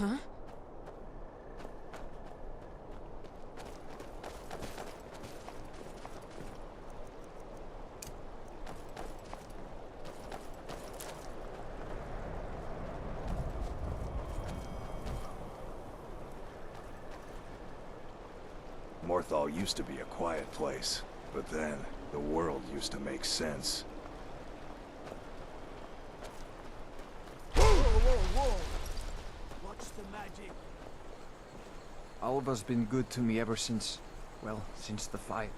Huh? Morthal used to be a quiet place, but then the world used to make sense. Whoa, whoa, whoa! What's the magic? Alva's been good to me ever since, well, since the fight.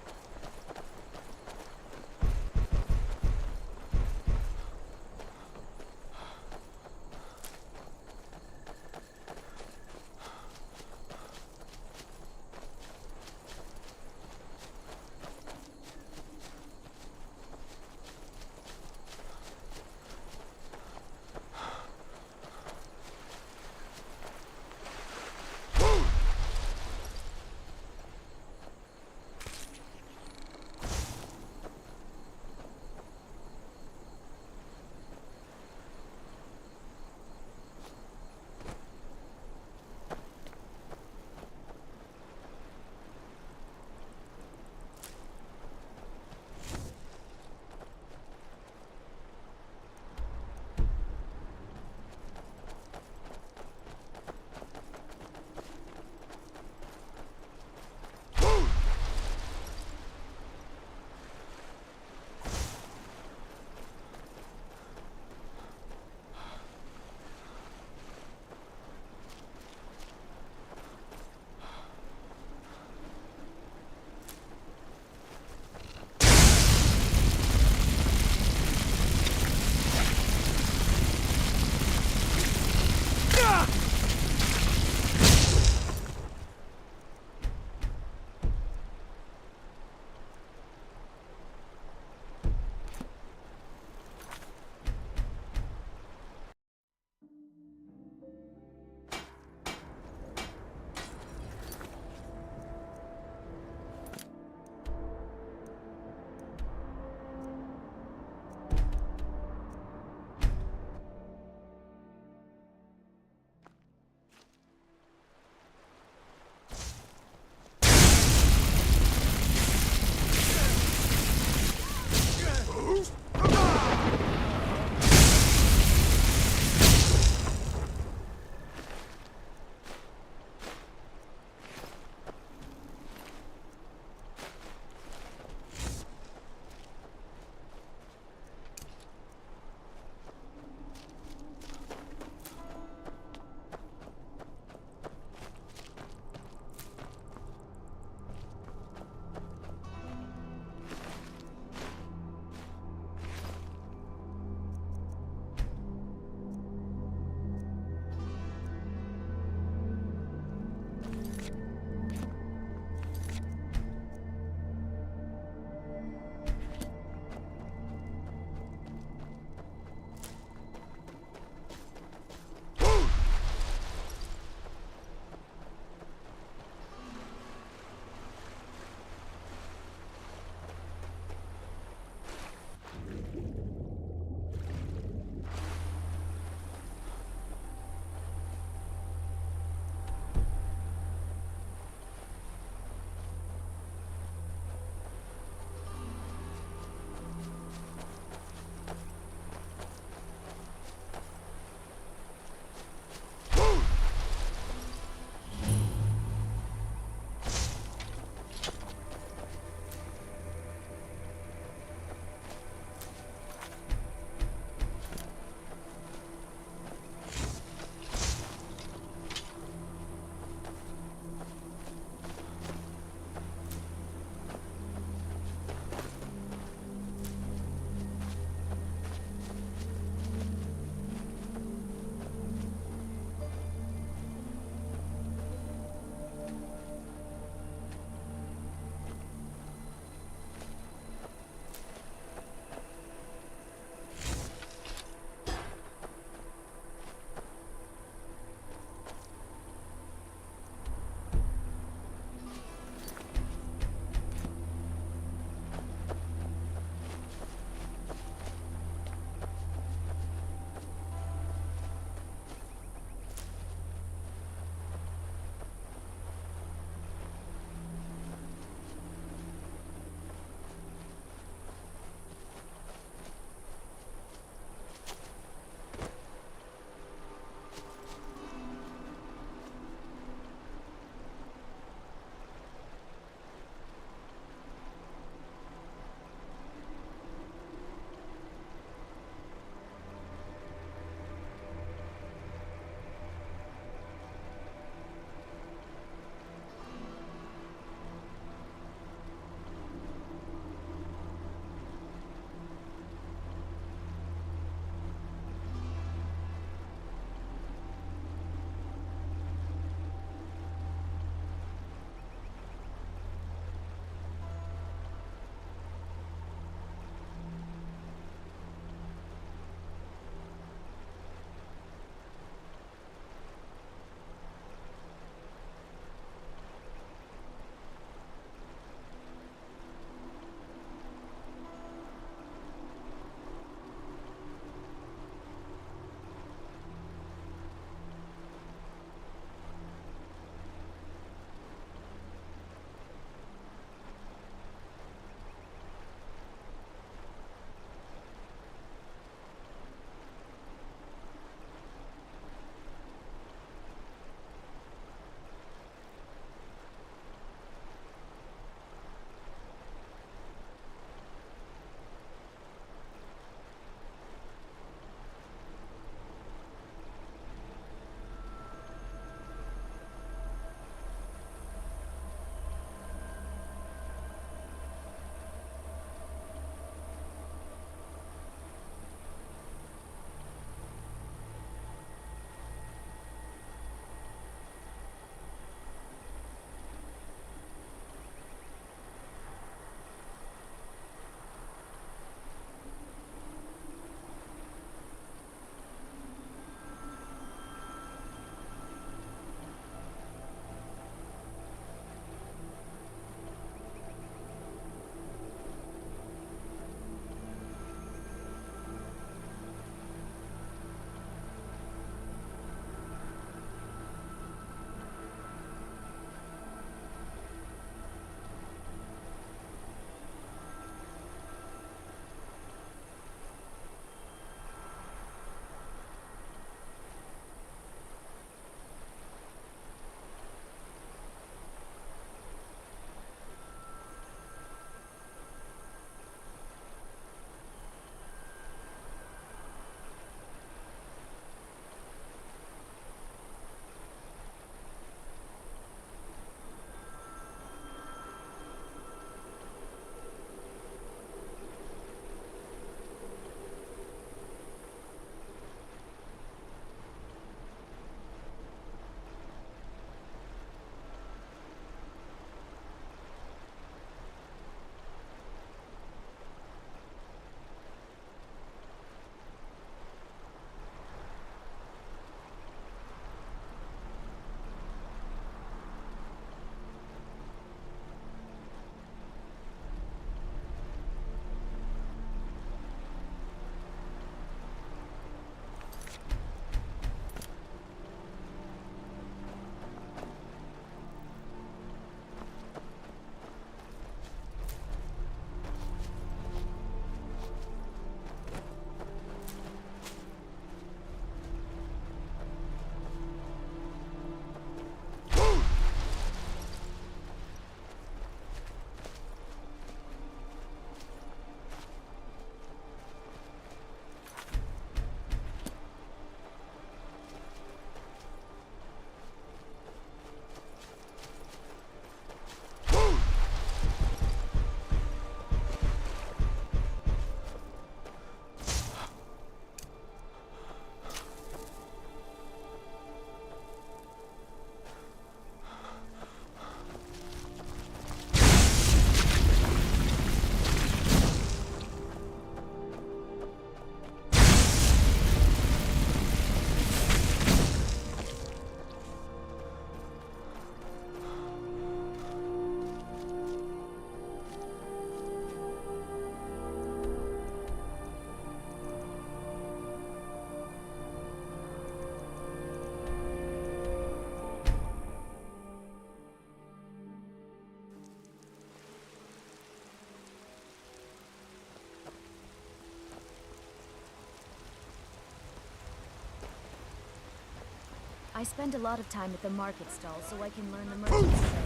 I spend a lot of time at the market stall so I can learn the merchant's trade.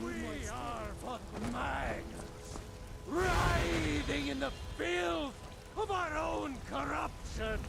We are but maggots, writhing in the filth of our own corruption.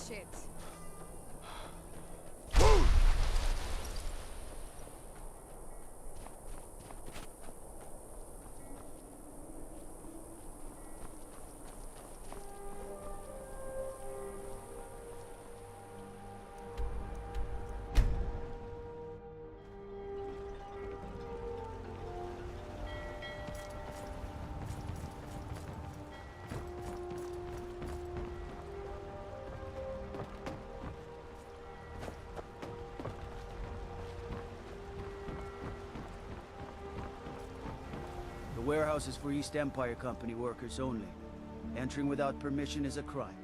Shit. The warehouse is for East Empire Company workers only. Entering without permission is a crime.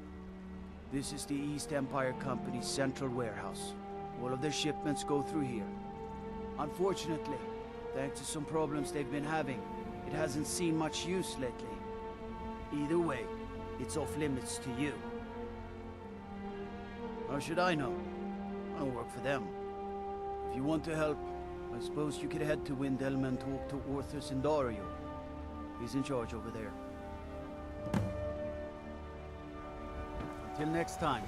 This is the East Empire Company's central warehouse. All of their shipments go through here. Unfortunately, thanks to some problems they've been having, it hasn't seen much use lately. Either way, it's off limits to you. How should I know? I don't work for them. If you want to help, I suppose you could head to Windelm and talk to Orthus and Dario. He's in charge over there. Till next time.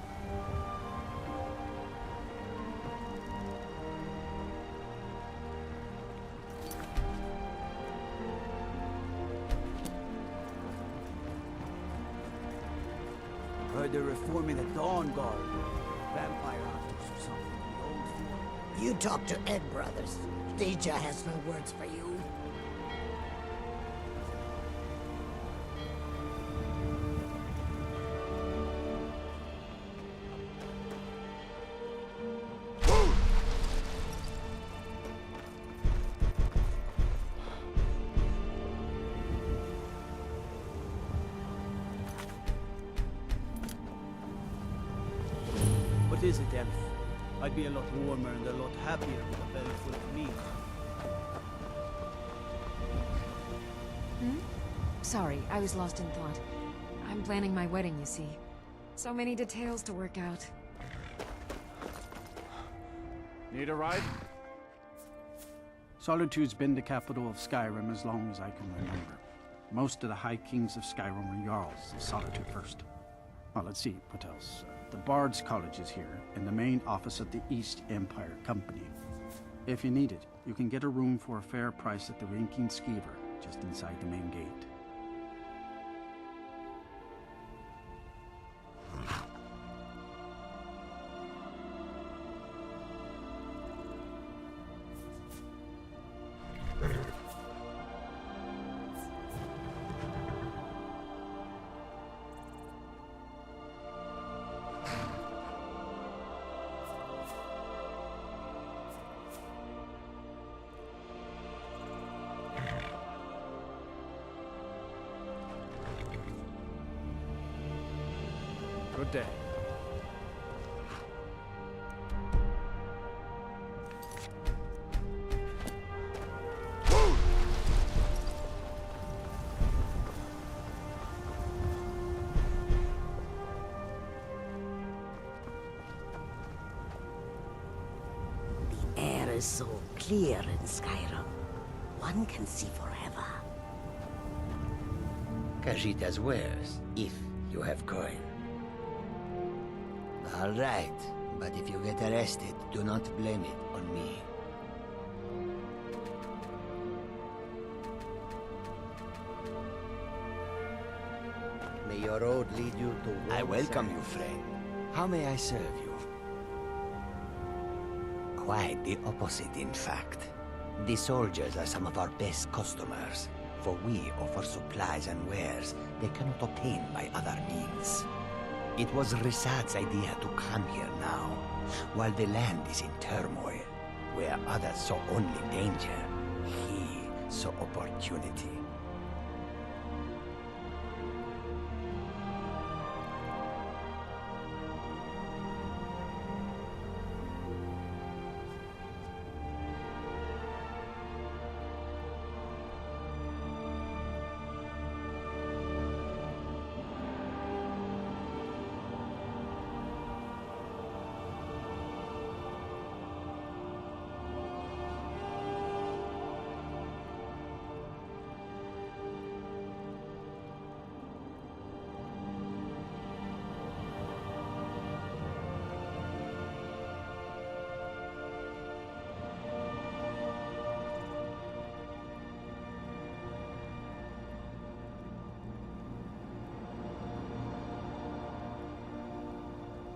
Heard they're reforming the Dawn Guard. Vampire hunters or something. You talk to Ed Brothers. Deja has no words for you. What is it, Elf? I'd be a lot warmer and a lot happier with a belly full of meat. Sorry, I was lost in thought. I'm planning my wedding, you see. So many details to work out. Need a ride? Solitude's been the capital of Skyrim as long as I can remember. Most of the High Kings of Skyrim were Jarls of Solitude first. Well, let's see, what else? The Bard's College is here, in the main office of the East Empire Company. If you need it, you can get a room for a fair price at the Rinking Skeever, just inside the main gate. Good day. The air is so clear in Skyrim. One can see forever. Kajita's wares, if you have coin. All right, but if you get arrested, do not blame it on me. May your road lead you to... I welcome you, friend. How may I serve you? Quite the opposite, in fact. The soldiers are some of our best customers, for we offer supplies and wares they cannot obtain by other means. It was Risad's idea to come here now, while the land is in turmoil, where others saw only danger. He saw opportunity.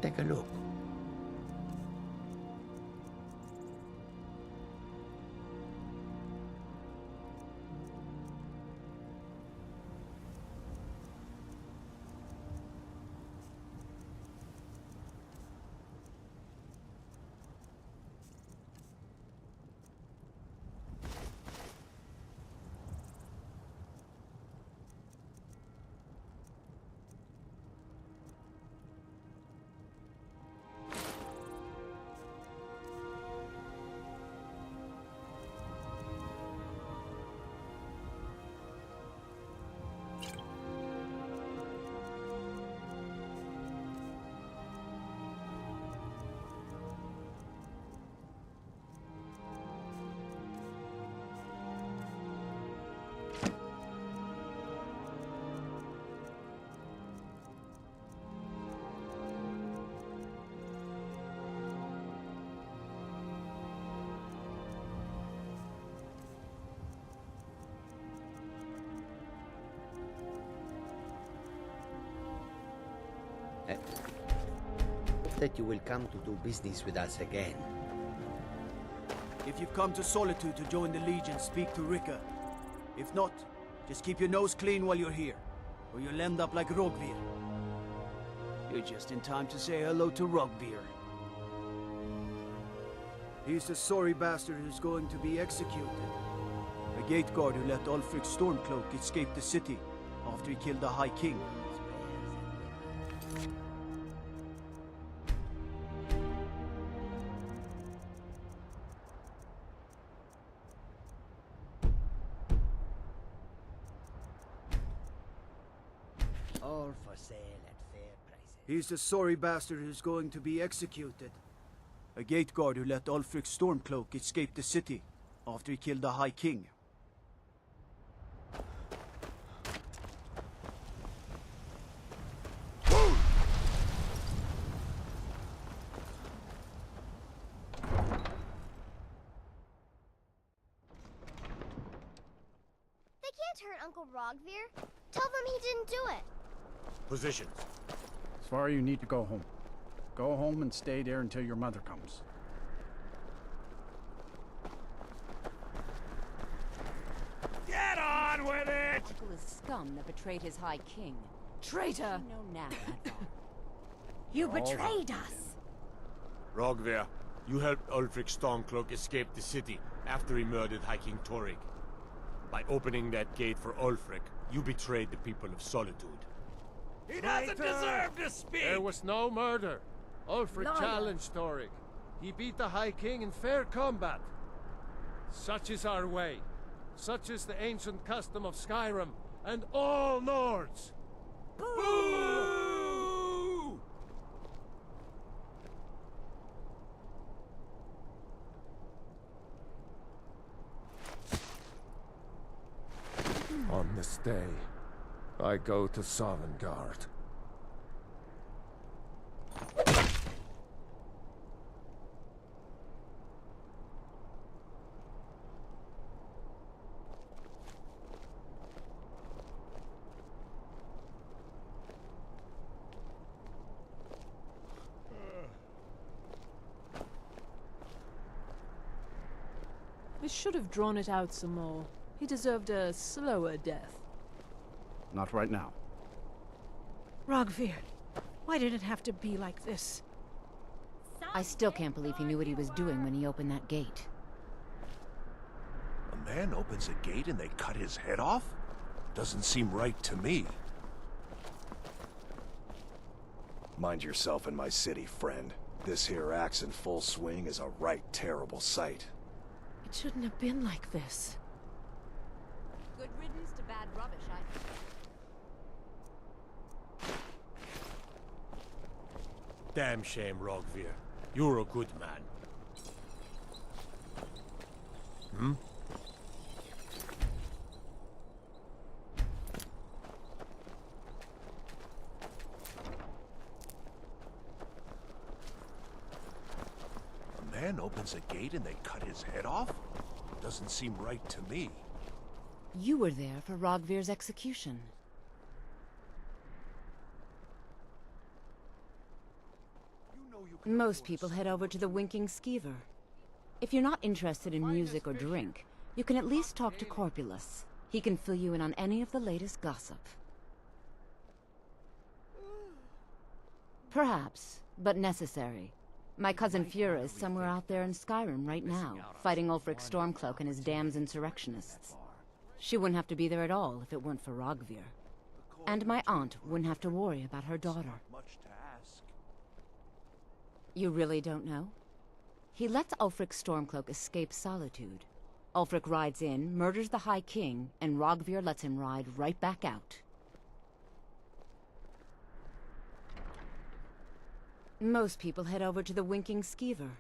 Take a look. Hope that you will come to do business with us again. If you've come to Solitude to join the Legion, speak to Rika. If not, just keep your nose clean while you're here, or you'll end up like Rogvir. You're just in time to say hello to Rogvir. He's the sorry bastard who's going to be executed. A gate guard who let Ulfric Stormcloak escape the city after he killed the High King. All for sale at fair prices. He's the sorry bastard who's going to be executed. A gate guard who let Ulfric Stormcloak escape the city after he killed the High King. They can't hurt Uncle Rogvir. Tell them he didn't do it. Positions. Svar, you need to go home. Go home and stay there until your mother comes. Get on with it! Uncle is scum that betrayed his High King. Traitor! You know now, Advar. You betrayed us! Rogvir, you helped Ulfric Stormcloak escape the city after he murdered High King Torygg. By opening that gate for Ulfric, you betrayed the people of Solitude. He doesn't deserve to speak! There was no murder. Ulfric challenged Torygg. He beat the High King in fair combat. Such is our way. Such is the ancient custom of Skyrim and all Nords. Boo! On this day, I go to Sovngarde. We should have drawn it out some more. He deserved a slower death. Not right now. Rogvir, why did it have to be like this? I still can't believe he knew what he was doing when he opened that gate. A man opens a gate and they cut his head off? Doesn't seem right to me. Mind yourself in my city, friend. This here axe in full swing is a right terrible sight. It shouldn't have been like this. Good riddance to bad rubbish, I think. Damn shame, Rogvir. You're a good man. Hmm? A man opens a gate and they cut his head off? Doesn't seem right to me. You were there for Rogvir's execution. Most people head over to the Winking Skeever. If you're not interested in music or drink, you can at least talk to Corpulus. He can fill you in on any of the latest gossip. Perhaps, but necessary. My cousin Fura is somewhere out there in Skyrim right now, fighting Ulfric Stormcloak and his damned insurrectionists. She wouldn't have to be there at all if it weren't for Rogvir. And my aunt wouldn't have to worry about her daughter. You really don't know? He lets Ulfric Stormcloak escape Solitude. Ulfric rides in, murders the High King, and Rogvir lets him ride right back out. Most people head over to the Winking Skeever.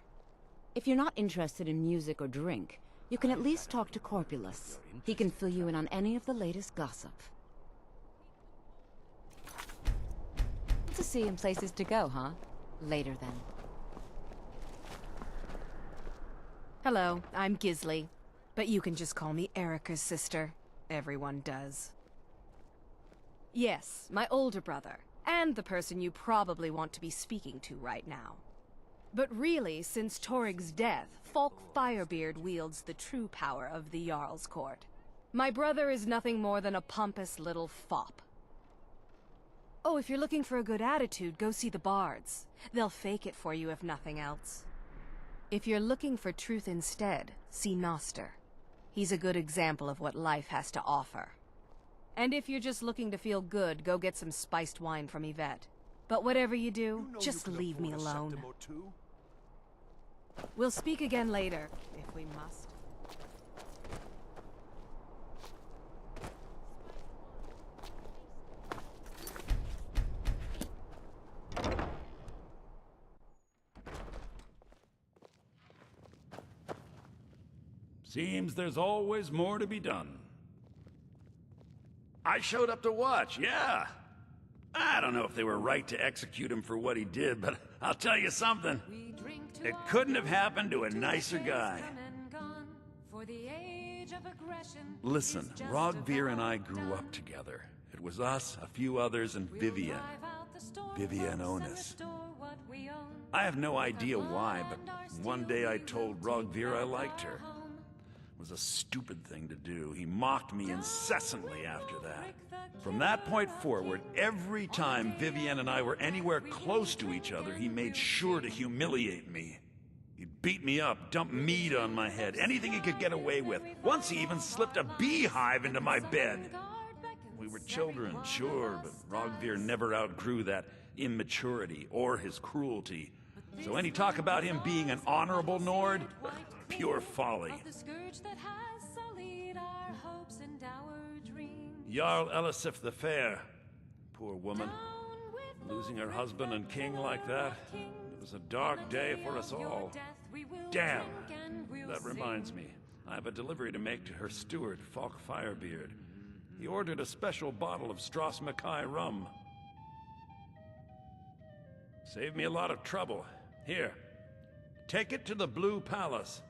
If you're not interested in music or drink, you can at least talk to Corpulus. He can fill you in on any of the latest gossip. To see and places to go, huh? Later then. Hello, I'm Gisli. But you can just call me Erica's sister. Everyone does. Yes, my older brother. And the person you probably want to be speaking to right now. But really, since Torig's death, Falk Firebeard wields the true power of the Jarl's Court. My brother is nothing more than a pompous little fop. Oh, if you're looking for a good attitude, go see the bards. They'll fake it for you if nothing else. If you're looking for truth instead, see Noster. He's a good example of what life has to offer. And if you're just looking to feel good, go get some spiced wine from Yvette. But whatever you do, just leave me alone. We'll speak again later, if we must. Seems there's always more to be done. I showed up to watch, yeah. I don't know if they were right to execute him for what he did, but I'll tell you something. It couldn't have happened to a nicer guy. Listen, Rogvir and I grew up together. It was us, a few others, and Vivian. Vivian Onus. I have no idea why, but one day I told Rogvir I liked her. It was a stupid thing to do. He mocked me incessantly after that. From that point forward, every time Vivian and I were anywhere close to each other, he made sure to humiliate me. He'd beat me up, dump meat on my head, anything he could get away with. Once he even slipped a beehive into my bed. We were children, sure, but Rogvir never outgrew that immaturity or his cruelty. So any talk about him being an honorable Nord? Pure folly. Jarl Elisif the Fair. Poor woman. Losing her husband and king like that. It was a dark day for us all. Damn! That reminds me. I have a delivery to make to her steward, Falk Firebeard. He ordered a special bottle of Strass Mackay rum. Saved me a lot of trouble. Here. Take it to the Blue Palace.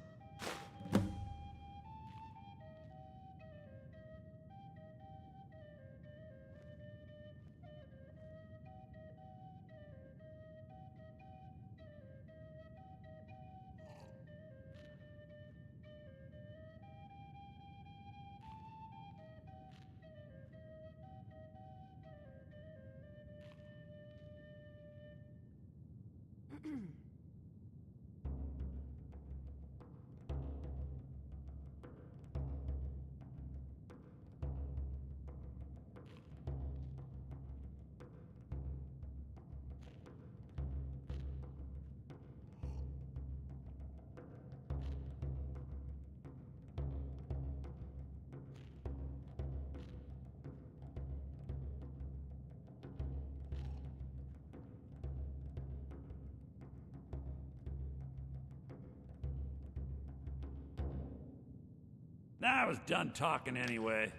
I was done talking anyway.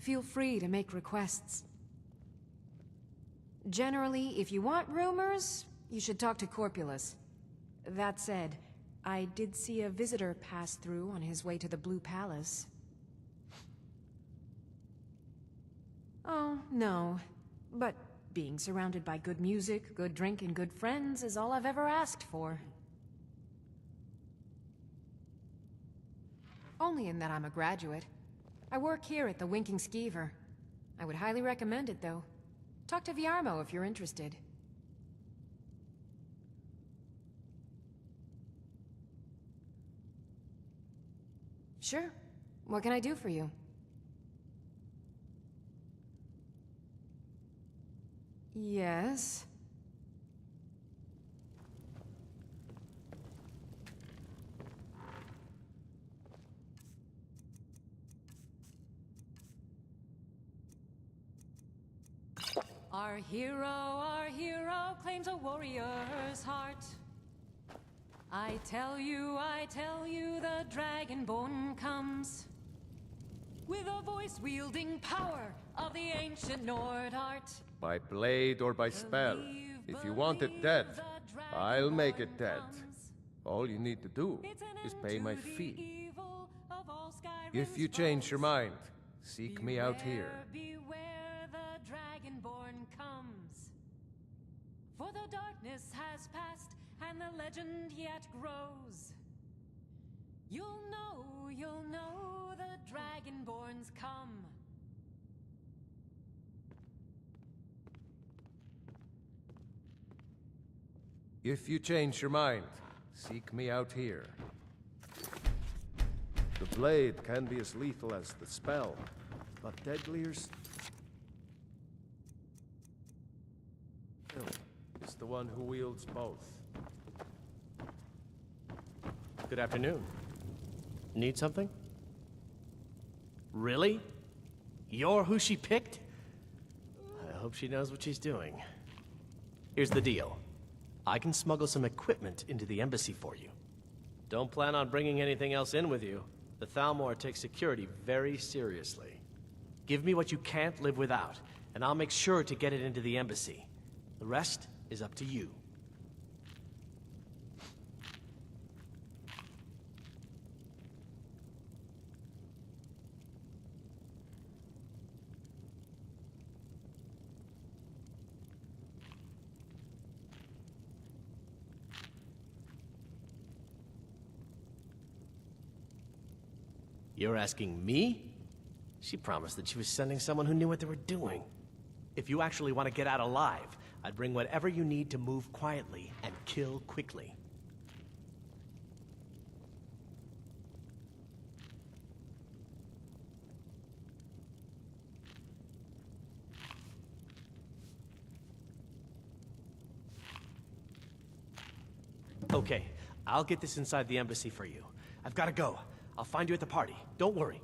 feel free to make requests. Generally, if you want rumors, you should talk to Corpulus. That said, I did see a visitor pass through on his way to the Blue Palace. Oh, no. But being surrounded by good music, good drink, and good friends is all I've ever asked for. Only in that I'm a graduate. I work here at the Winking Skeever. I would highly recommend it, though. Talk to Viarmo if you're interested. Sure. What can I do for you? Yes. Our hero claims a warrior's heart. I tell you, the Dragonborn comes with a voice-wielding power of the ancient Nord art. By blade or by spell. If you want it dead, I'll make it dead. All you need to do is pay my fee. If you change your mind, seek me out here. Beware the Dragonborn comes. For the darkness has passed, and the legend yet grows. You'll know the Dragonborns come. If you change your mind, seek me out here. The blade can be as lethal as the spell, but deadlier still is the one who wields both. Good afternoon. Need something? Really? You're who she picked? I hope she knows what she's doing. Here's the deal. I can smuggle some equipment into the embassy for you. Don't plan on bringing anything else in with you. The Thalmor takes security very seriously. Give me what you can't live without, and I'll make sure to get it into the embassy. The rest is up to you. You're asking me? She promised that she was sending someone who knew what they were doing. If you actually want to get out alive, I'd bring whatever you need to move quietly and kill quickly. Okay, I'll get this inside the embassy for you. I've got to go. I'll find you at the party. Don't worry.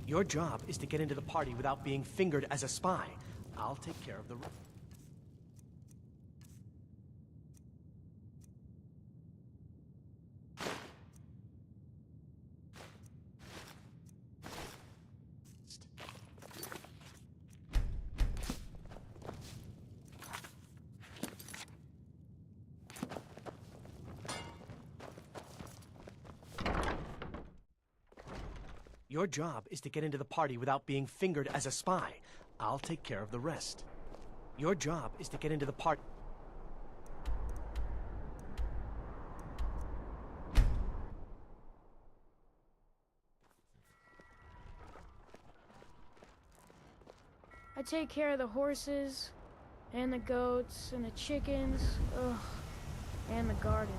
Your job is to get into the party without being fingered as a spy. I'll take care of the rest. Your job is to get into the party without being fingered as a spy. I'll take care of the rest. Your job is to get into the party. I take care of the horses, and the goats, and the chickens, ugh, and the garden.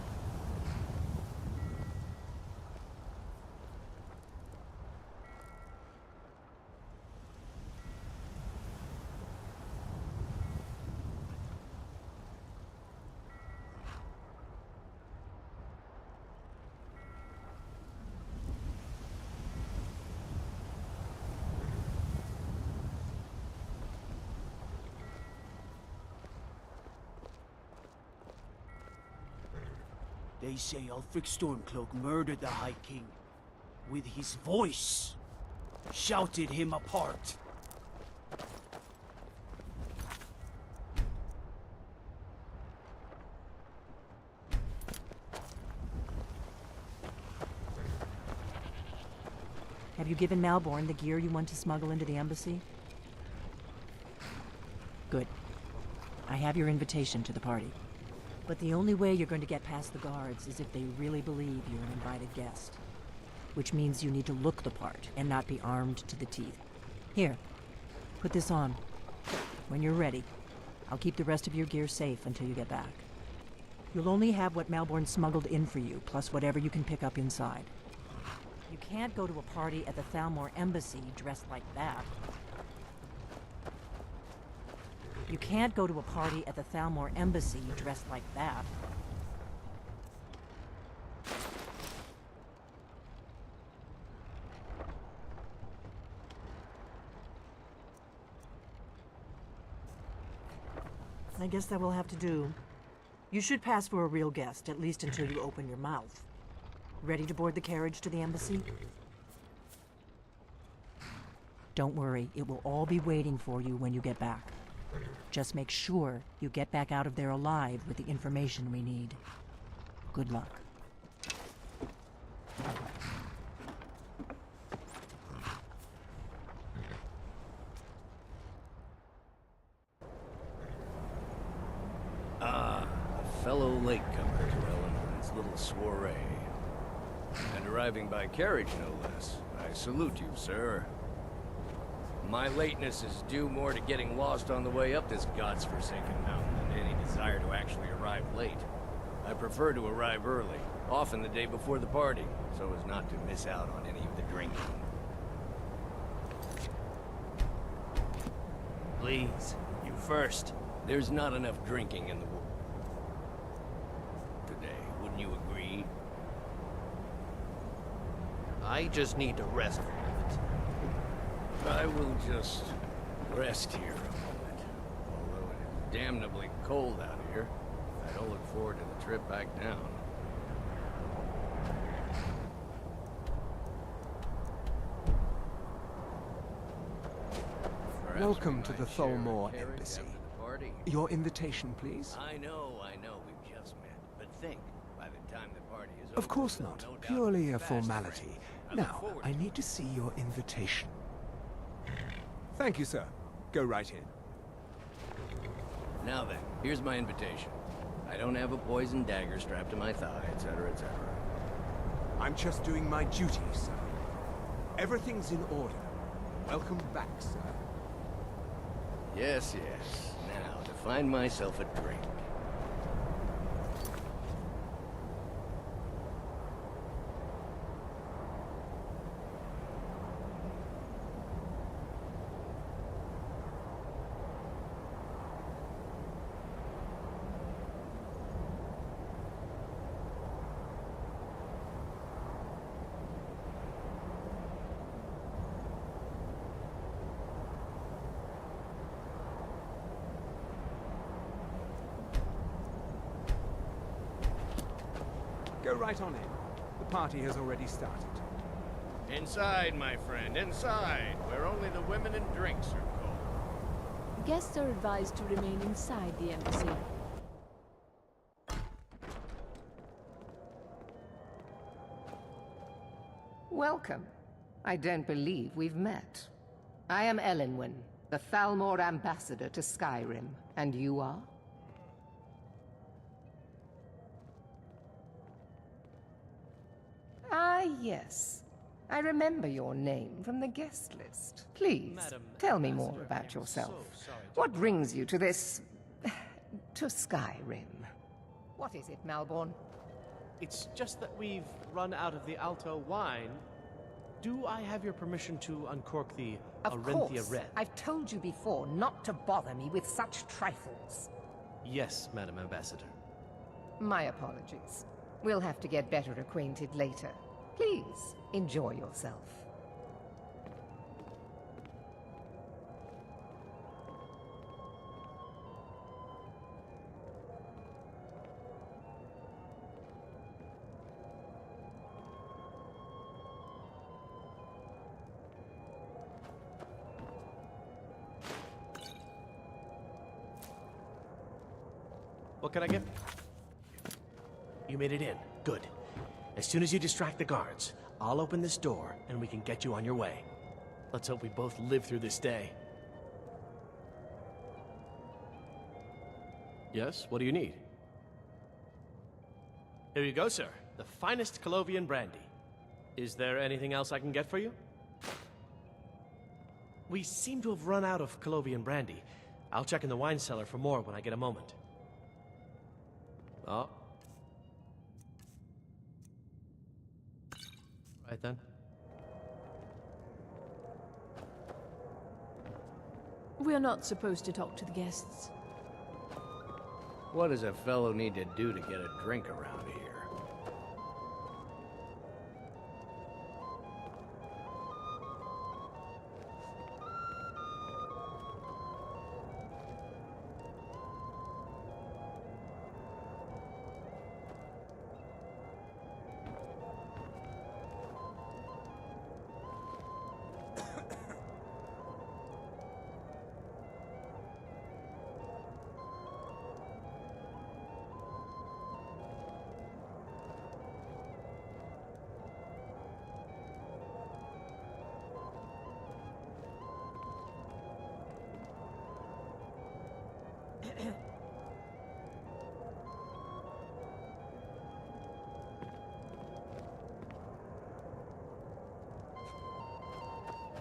They say Ulfric Stormcloak murdered the High King. With his voice, shouted him apart. Have you given Malborn the gear you want to smuggle into the embassy? Good. I have your invitation to the party. But the only way you're going to get past the guards is if they really believe you're an invited guest. Which means you need to look the part and not be armed to the teeth. Here, put this on. When you're ready, I'll keep the rest of your gear safe until you get back. You'll only have what Malborn smuggled in for you, plus whatever you can pick up inside. You can't go to a party at the Thalmor Embassy dressed like that. You can't go to a party at the Thalmor Embassy dressed like that. I guess that will have to do. You should pass for a real guest, at least until you open your mouth. Ready to board the carriage to the embassy? Don't worry, it will all be waiting for you when you get back. Just make sure you get back out of there alive with the information we need. Good luck. Ah, a fellow latecomer to Eleanor's little soiree. And arriving by carriage, no less. I salute you, sir. My lateness is due more to getting lost on the way up this god's-forsaken mountain than any desire to actually arrive late. I prefer to arrive early, often the day before the party, so as not to miss out on any of the drinking. Please, you first. There's not enough drinking in the world today, wouldn't you agree? I just need to rest for a minute. I will just rest here a moment. Although it is damnably cold out here, I don't look forward to the trip back down. Welcome to the Thalmor Embassy. Your invitation, please? I know, we've just met. But think, by the time the party is over... Of course not. Purely a formality. Now, I need to see your invitation. Thank you, sir. Go right in. Now then, here's my invitation. I don't have a poison dagger strapped to my thigh, etc., etc. I'm just doing my duty, sir. Everything's in order. Welcome back, sir. Yes, yes. Now, to find myself a drink. Go right on in. The party has already started. Inside, my friend, inside, where only the women and drinks are cold. Guests are advised to remain inside the embassy. Welcome. I don't believe we've met. I am Elenwen, the Thalmor ambassador to Skyrim, and you are? Ah, yes. I remember your name from the guest list. Please, tell me more about yourself. What brings you to this... to Skyrim? What is it, Malborn? It's just that we've run out of the Alto wine. Do I have your permission to uncork the Arinthia Red? I've told you before not to bother me with such trifles. Yes, Madam Ambassador. My apologies. We'll have to get better acquainted later. Please, enjoy yourself. What can I get? You made it in. Good. As soon as you distract the guards, I'll open this door and we can get you on your way. Let's hope we both live through this day. Yes, what do you need? Here you go, sir. The finest Colovian brandy. Is there anything else I can get for you? We seem to have run out of Colovian brandy. I'll check in the wine cellar for more when I get a moment. Oh. Right then. We're not supposed to talk to the guests. What does a fellow need to do to get a drink around here?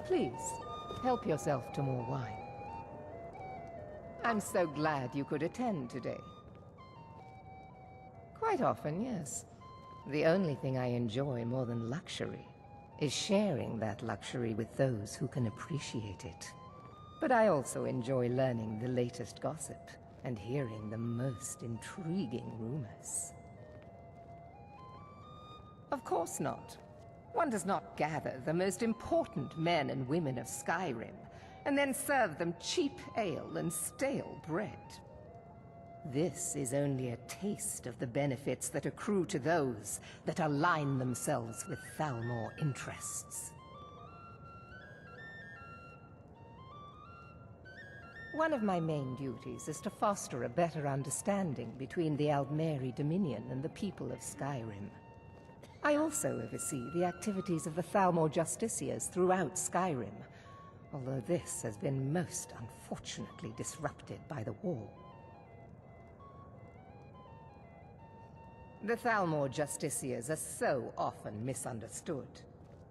Please, help yourself to more wine. I'm so glad you could attend today. Quite often, yes. The only thing I enjoy more than luxury is sharing that luxury with those who can appreciate it. But I also enjoy learning the latest gossip and hearing the most intriguing rumors. Of course not. One does not gather the most important men and women of Skyrim and then serve them cheap ale and stale bread. This is only a taste of the benefits that accrue to those that align themselves with Thalmor interests. One of my main duties is to foster a better understanding between the Aldmeri Dominion and the people of Skyrim. I also oversee the activities of the Thalmor Justiciars throughout Skyrim, although this has been most unfortunately disrupted by the war. The Thalmor Justiciars are so often misunderstood.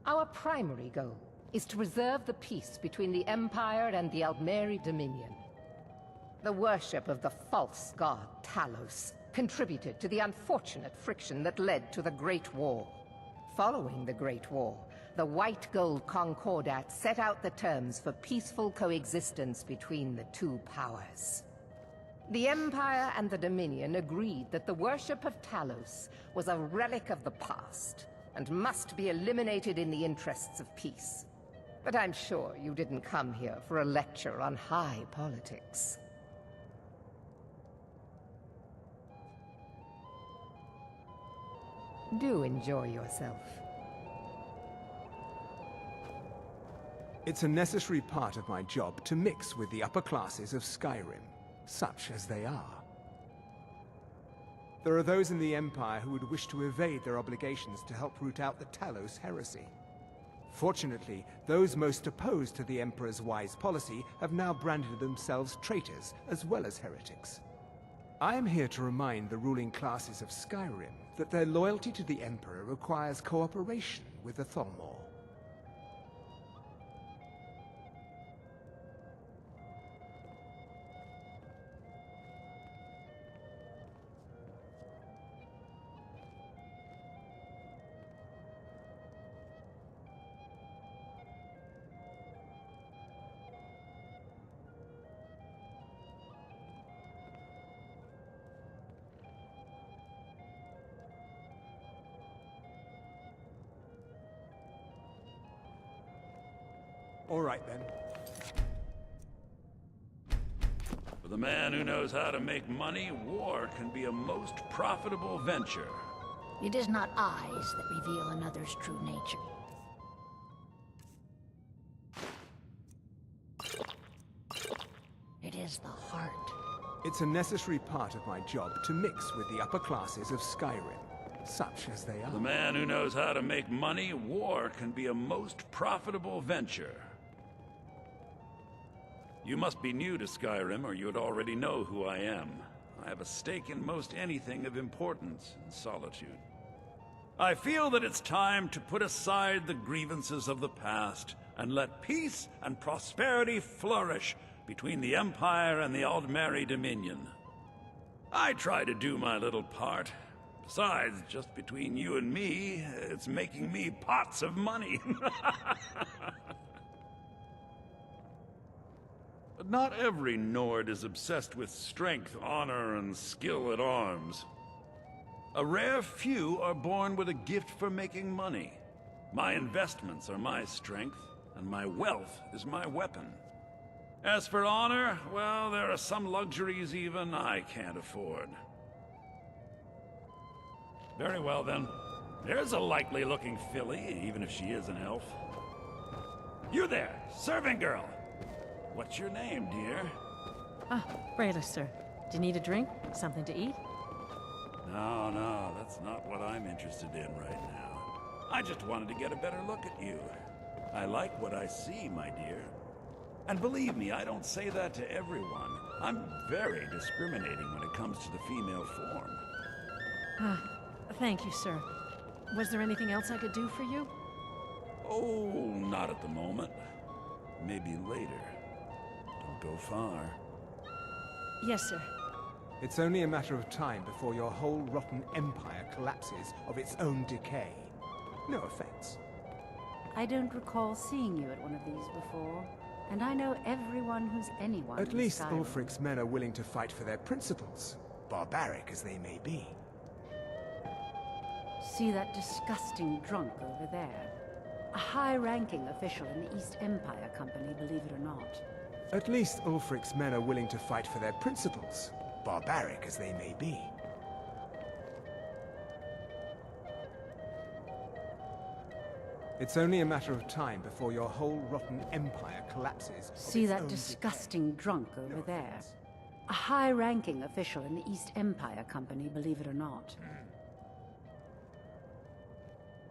Our primary goal is to preserve the peace between the Empire and the Aldmeri Dominion. The worship of the false god Talos contributed to the unfortunate friction that led to the Great War. Following the Great War, the White Gold Concordat set out the terms for peaceful coexistence between the two powers. The Empire and the Dominion agreed that the worship of Talos was a relic of the past and must be eliminated in the interests of peace. But I'm sure you didn't come here for a lecture on high politics. Do enjoy yourself. It's a necessary part of my job to mix with the upper classes of Skyrim, such as they are. There are those in the Empire who would wish to evade their obligations to help root out the Talos heresy. Fortunately, those most opposed to the Emperor's wise policy have now branded themselves traitors as well as heretics. I am here to remind the ruling classes of Skyrim that their loyalty to the Emperor requires cooperation with the Thalmor. All right, then. For the man who knows how to make money, war can be a most profitable venture. It is not eyes that reveal another's true nature. It is the heart. It's a necessary part of my job to mix with the upper classes of Skyrim, such as they are. For the man who knows how to make money, war can be a most profitable venture. You must be new to Skyrim, or you'd already know who I am. I have a stake in most anything of importance in Solitude. I feel that it's time to put aside the grievances of the past and let peace and prosperity flourish between the Empire and the Aldmeri Dominion. I try to do my little part. Besides, just between you and me, it's making me pots of money. But not every Nord is obsessed with strength, honor, and skill at arms. A rare few are born with a gift for making money. My investments are my strength, and my wealth is my weapon. As for honor, well, there are some luxuries even I can't afford. Very well, then. There's a likely-looking filly, even if she is an elf. You there, serving girl! What's your name, dear? Ah, Brayla, sir. Do you need a drink? Something to eat? No, that's not what I'm interested in right now. I just wanted to get a better look at you. I like what I see, my dear. And believe me, I don't say that to everyone. I'm very discriminating when it comes to the female form. Ah, thank you, sir. Was there anything else I could do for you? Oh, not at the moment. Maybe later. Don't go far. Yes, sir. It's only a matter of time before your whole rotten empire collapses of its own decay. No offense. I don't recall seeing you at one of these before. And I know everyone who's anyone. At least Skyrim. Ulfric's men are willing to fight for their principles, barbaric as they may be. See that disgusting drunk over there? A high-ranking official in the East Empire Company, believe it or not. At least Ulfric's men are willing to fight for their principles, barbaric as they may be. It's only a matter of time before your whole rotten empire collapses. See that disgusting drunk over there? A high-ranking official in the East Empire Company, believe it or not.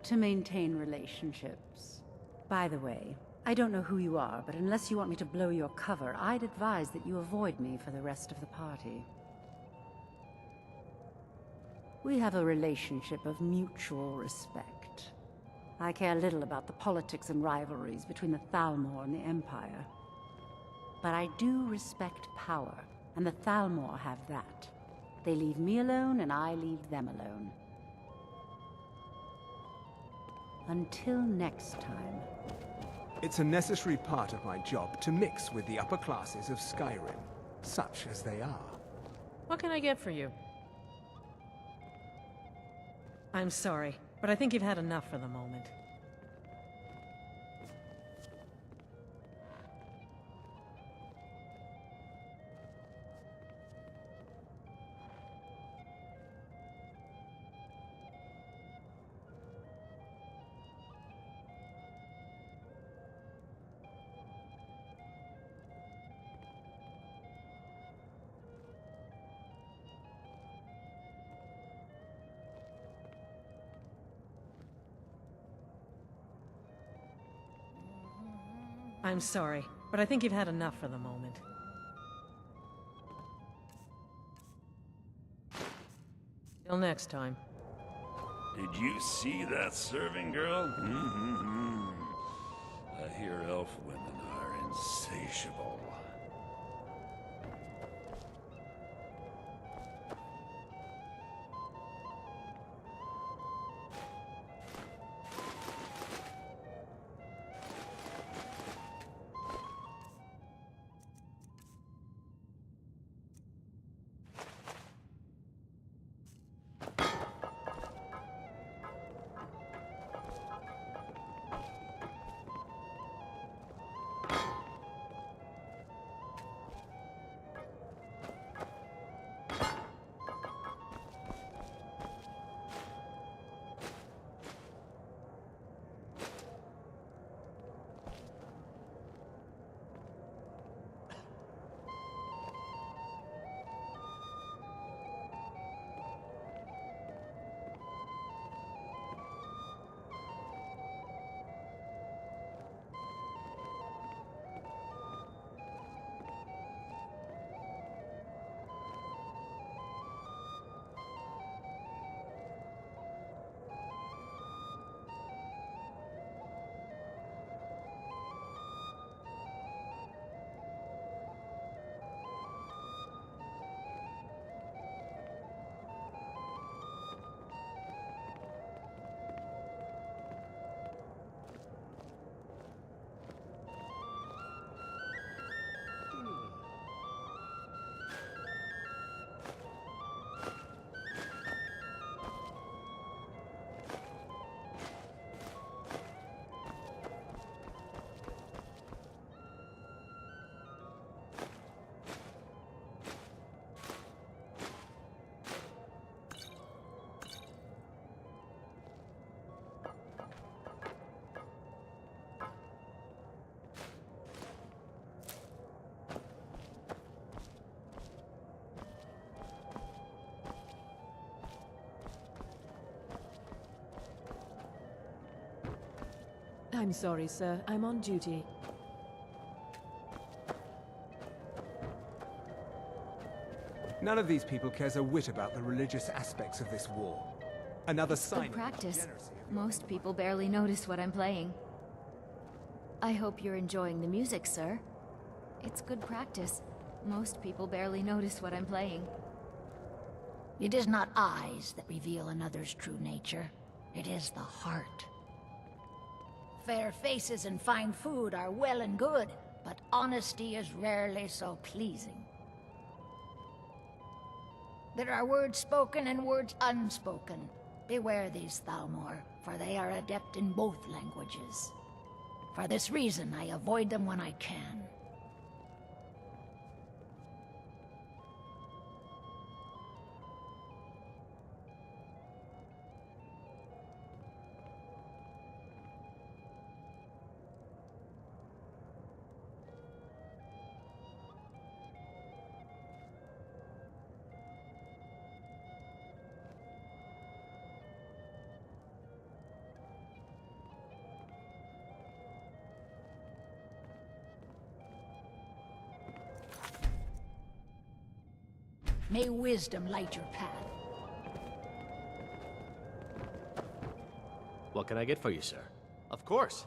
To maintain relationships. By the way, I don't know who you are, but unless you want me to blow your cover, I'd advise that you avoid me for the rest of the party. We have a relationship of mutual respect. I care little about the politics and rivalries between the Thalmor and the Empire. But I do respect power, and the Thalmor have that. They leave me alone, and I leave them alone. Until next time. It's a necessary part of my job to mix with the upper classes of Skyrim, such as they are. What can I get for you? I'm sorry, but I think you've had enough for the moment. I'm sorry, but I think you've had enough for the moment. Till next time. Did you see that serving girl? I hear elf women are insatiable. I'm sorry, sir. I'm on duty. None of these people cares a whit about the religious aspects of this war. Another sign Good practice. Most people barely notice what I'm playing. I hope you're enjoying the music, sir. It's good practice. Most people barely notice what I'm playing. It is not eyes that reveal another's true nature. It is the heart. Fair faces and fine food are well and good, but honesty is rarely so pleasing. There are words spoken and words unspoken. Beware these Thalmor, for they are adept in both languages. For this reason, I avoid them when I can. May wisdom light your path. What can I get for you, sir? Of course.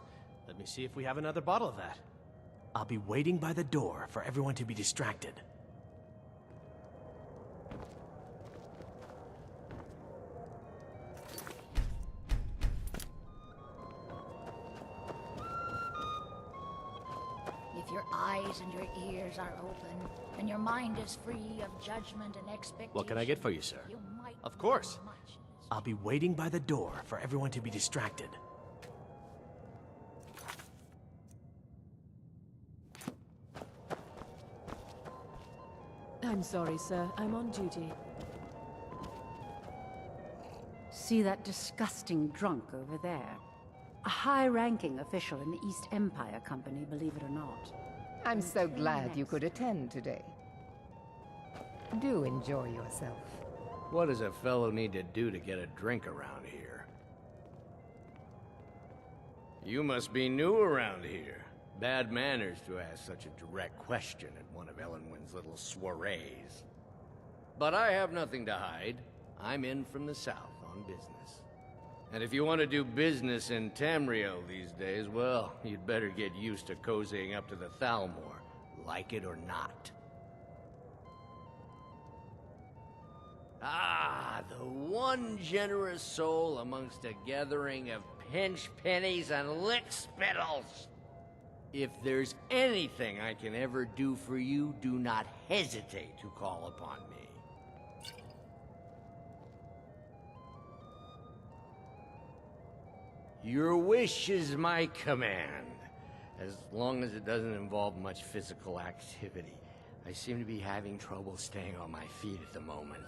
Let me see if we have another bottle of that. I'll be waiting by the door for everyone to be distracted. If your eyes and your ears are open, and your mind is free of judgment and expectation... What can I get for you, sir? Of course. I'll be waiting by the door for everyone to be distracted. I'm sorry, sir. I'm on duty. See that disgusting drunk over there? A high-ranking official in the East Empire Company, believe it or not. I'm so glad you could attend today. Do enjoy yourself. What does a fellow need to do to get a drink around here? You must be new around here. Bad manners to ask such a direct question at one of Elenwen's little soirees. But I have nothing to hide. I'm in from the south on business. And if you want to do business in Tamriel these days, well, you'd better get used to cozying up to the Thalmor, like it or not. Ah, the one generous soul amongst a gathering of pinch pennies and lick spittles. If there's anything I can ever do for you, do not hesitate to call upon me. Your wish is my command, as long as it doesn't involve much physical activity. I seem to be having trouble staying on my feet at the moment.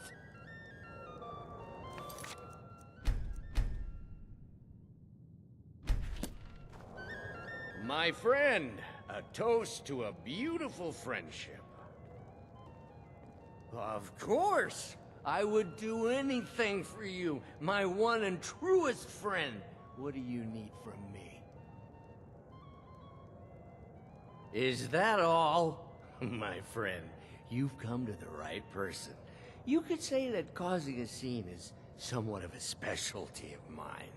My friend, a toast to a beautiful friendship. Of course! I would do anything for you, my one and truest friend. What do you need from me? Is that all? My friend, you've come to the right person. You could say that causing a scene is somewhat of a specialty of mine.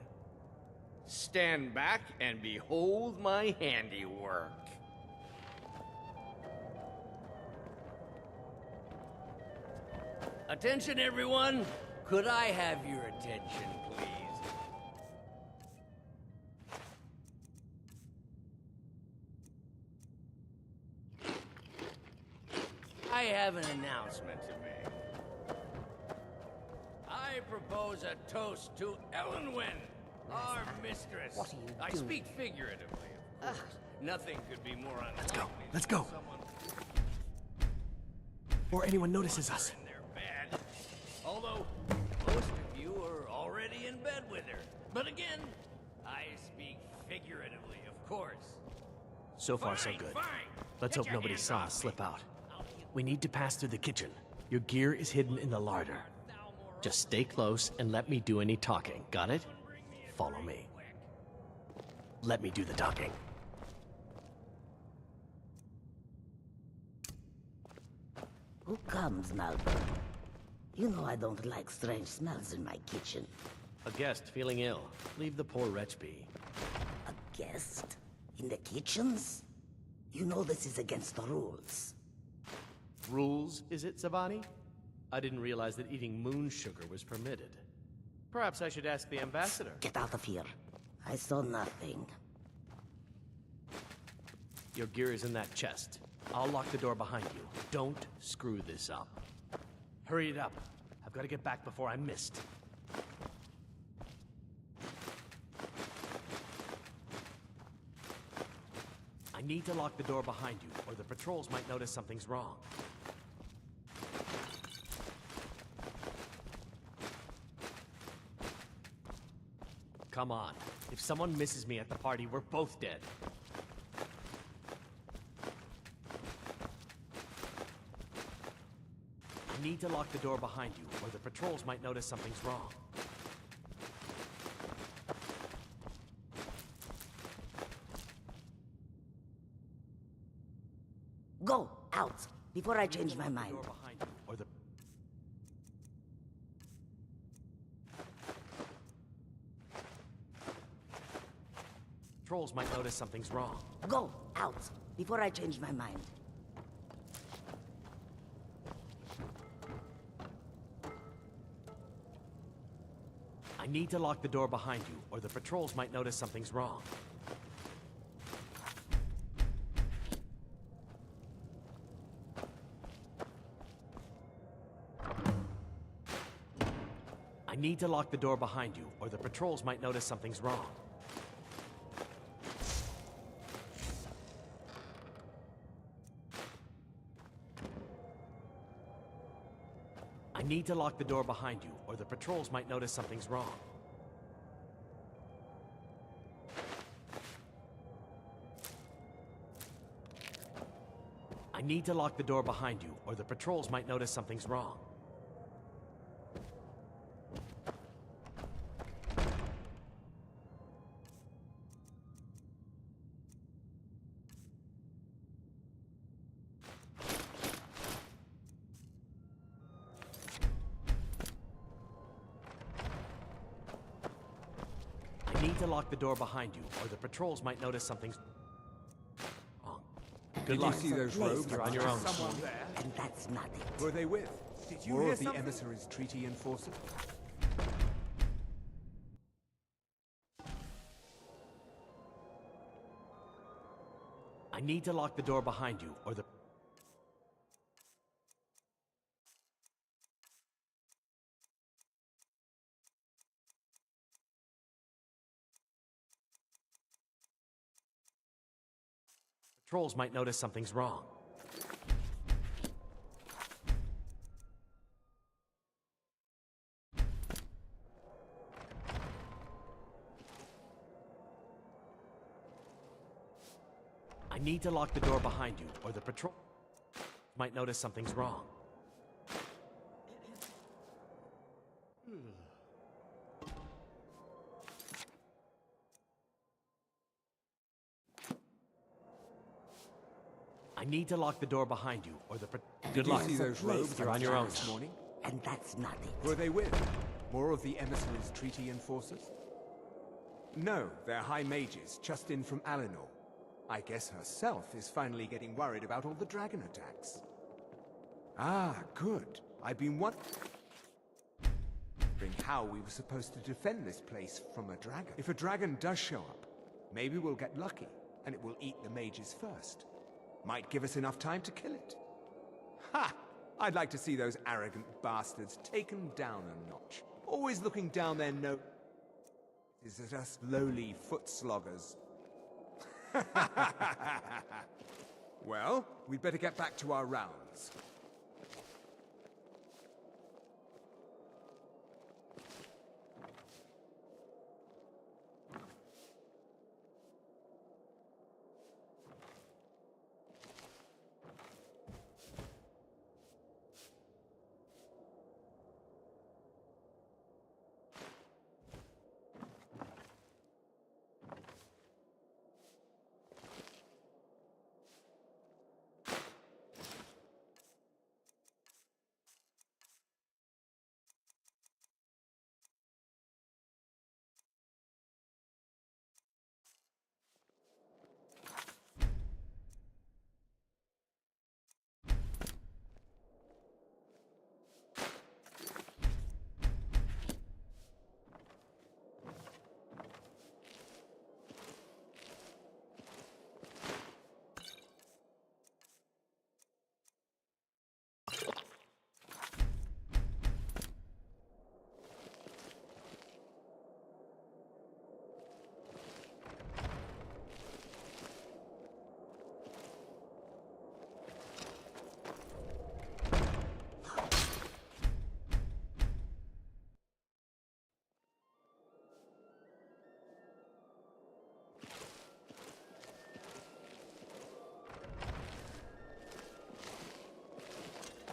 Stand back and behold my handiwork. Attention, everyone! Could I have your attention, please? I have an announcement to make. I propose a toast to Elenwen, our mistress. What are you doing? I speak figuratively, of course. Nothing could be more unlikely. Let's go. Before anyone notices us. In their bed. Although, most of you are already in bed with her. But again, I speak figuratively, of course. So far, so good. Let's hope nobody saw us slip out. We need to pass through the kitchen. Your gear is hidden in the larder. Just stay close and let me do any talking. Got it? Follow me. Let me do the talking. Who comes, Malcolm? You know I don't like strange smells in my kitchen. A guest feeling ill. Leave the poor wretch be. A guest? In the kitchens? You know this is against the rules. Rules, is it, Zabani? I didn't realize that eating moon sugar was permitted. Perhaps I should ask the ambassador. Get out of here. I saw nothing. Your gear is in that chest. I'll lock the door behind you. Don't screw this up. Hurry it up. I've got to get back before I'm missed. I need to lock the door behind you, or the patrols might notice something's wrong. Come on. If someone misses me at the party, we're both dead. I need to lock the door behind you, or the patrols might notice something's wrong. Go, out, before I change my mind. Or the patrols might notice something's wrong. Go, out, before I change my mind. I need to lock the door behind you, or the patrols might notice something's wrong. I need to lock the door behind you, or the patrols might notice something's wrong. I need to lock the door behind you, or the patrols might notice something's wrong. I need to lock the door behind you, or the patrols might notice something's wrong. need to lock the door behind you, or the patrols might notice something's wrong. Good luck. Did you see those robes? You're on your own. Someone there? And that's not it. Who are they with? Did you hear the emissaries' treaty enforcers? I need to lock the door behind you, or the... Patrols might notice something's wrong. I need to lock the door behind you, or the patrol might notice something's wrong. I need to lock the door behind you, or the Good luck. Did you see those robes? You're on your own. This morning? And that's not it. Who are they with? More of the emissaries' treaty enforcers? No, they're high mages, just in from Alinor. I guess herself is finally getting worried about all the dragon attacks. Ah, good. I've been wondering how we were supposed to defend this place from a dragon. If a dragon does show up, maybe we'll get lucky, and it will eat the mages first. Might give us enough time to kill it. Ha! I'd like to see those arrogant bastards taken down a notch. Always looking down their nose at us lowly foot sloggers. Well, we'd better get back to our rounds.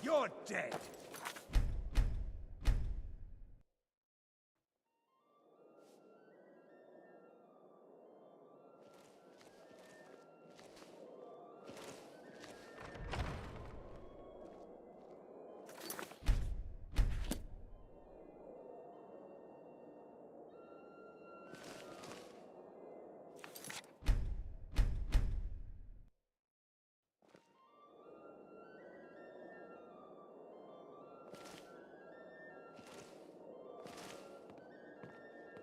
You're dead!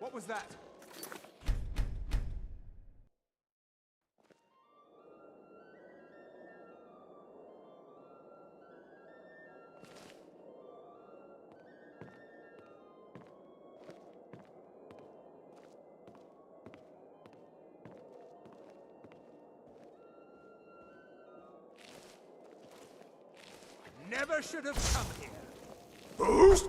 What was that? Never should have come here. Boost!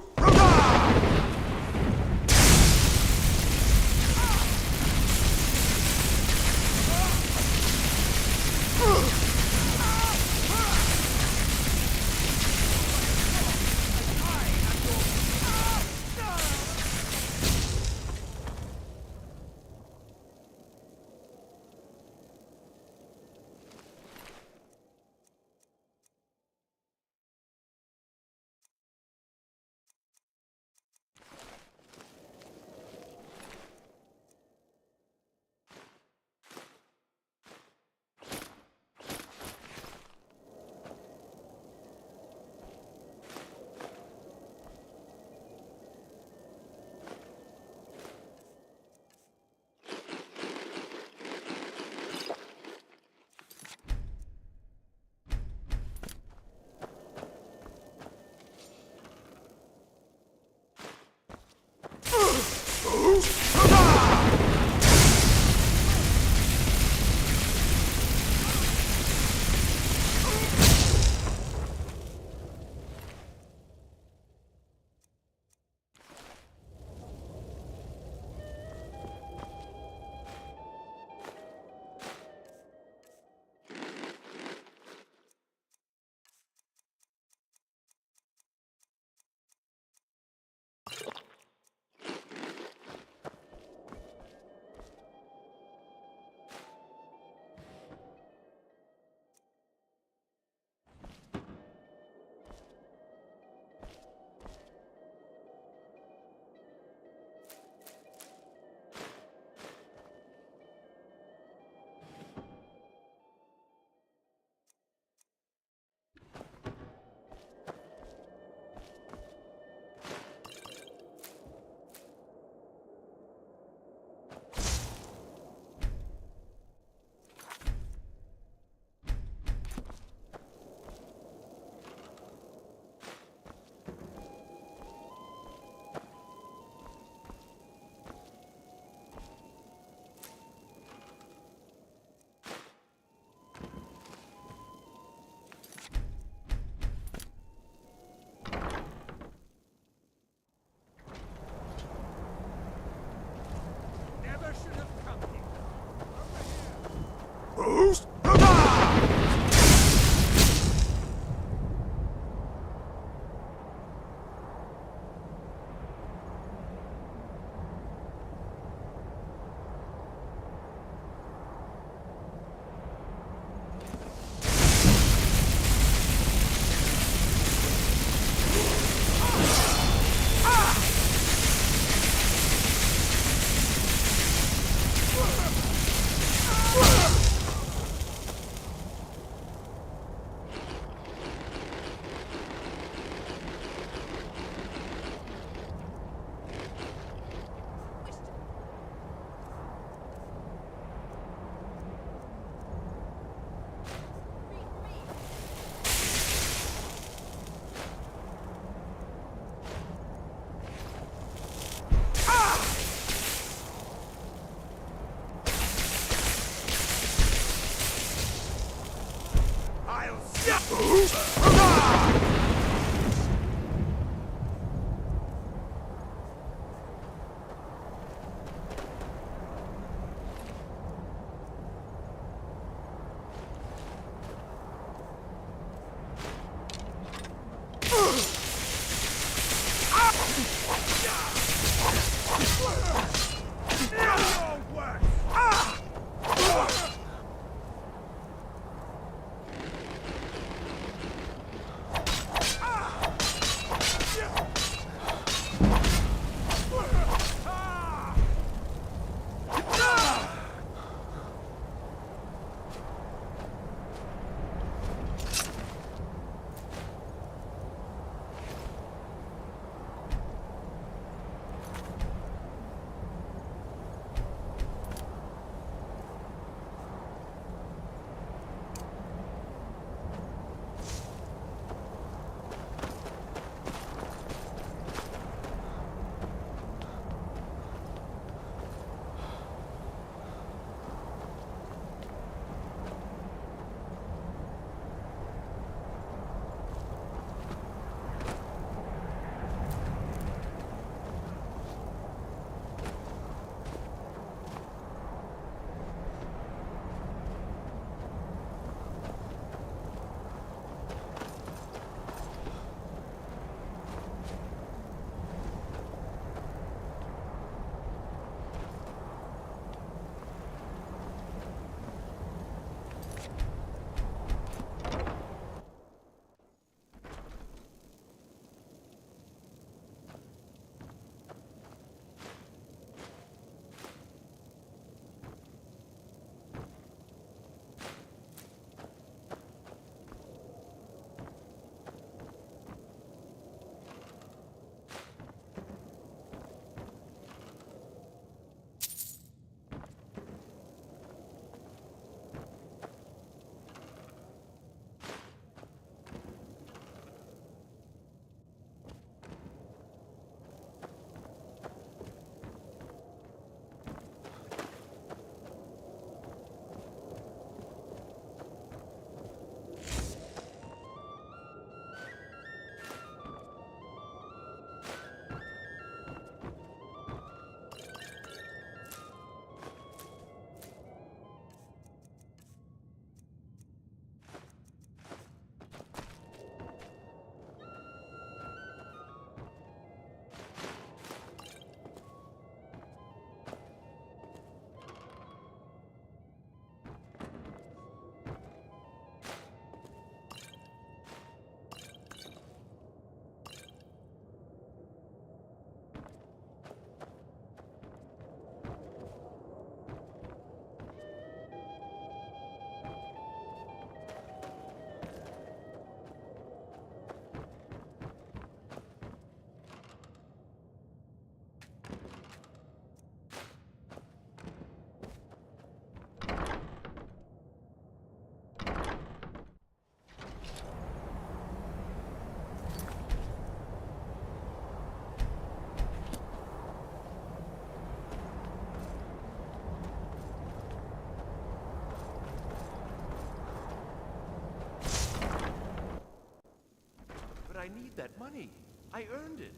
money. I earned it.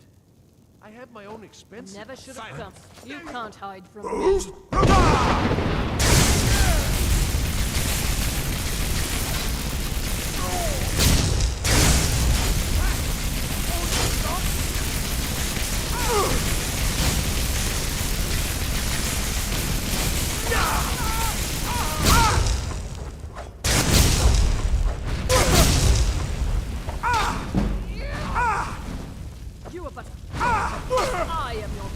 I have my own expenses. Never should have come. Silence. You can't hide from me. You are but I am your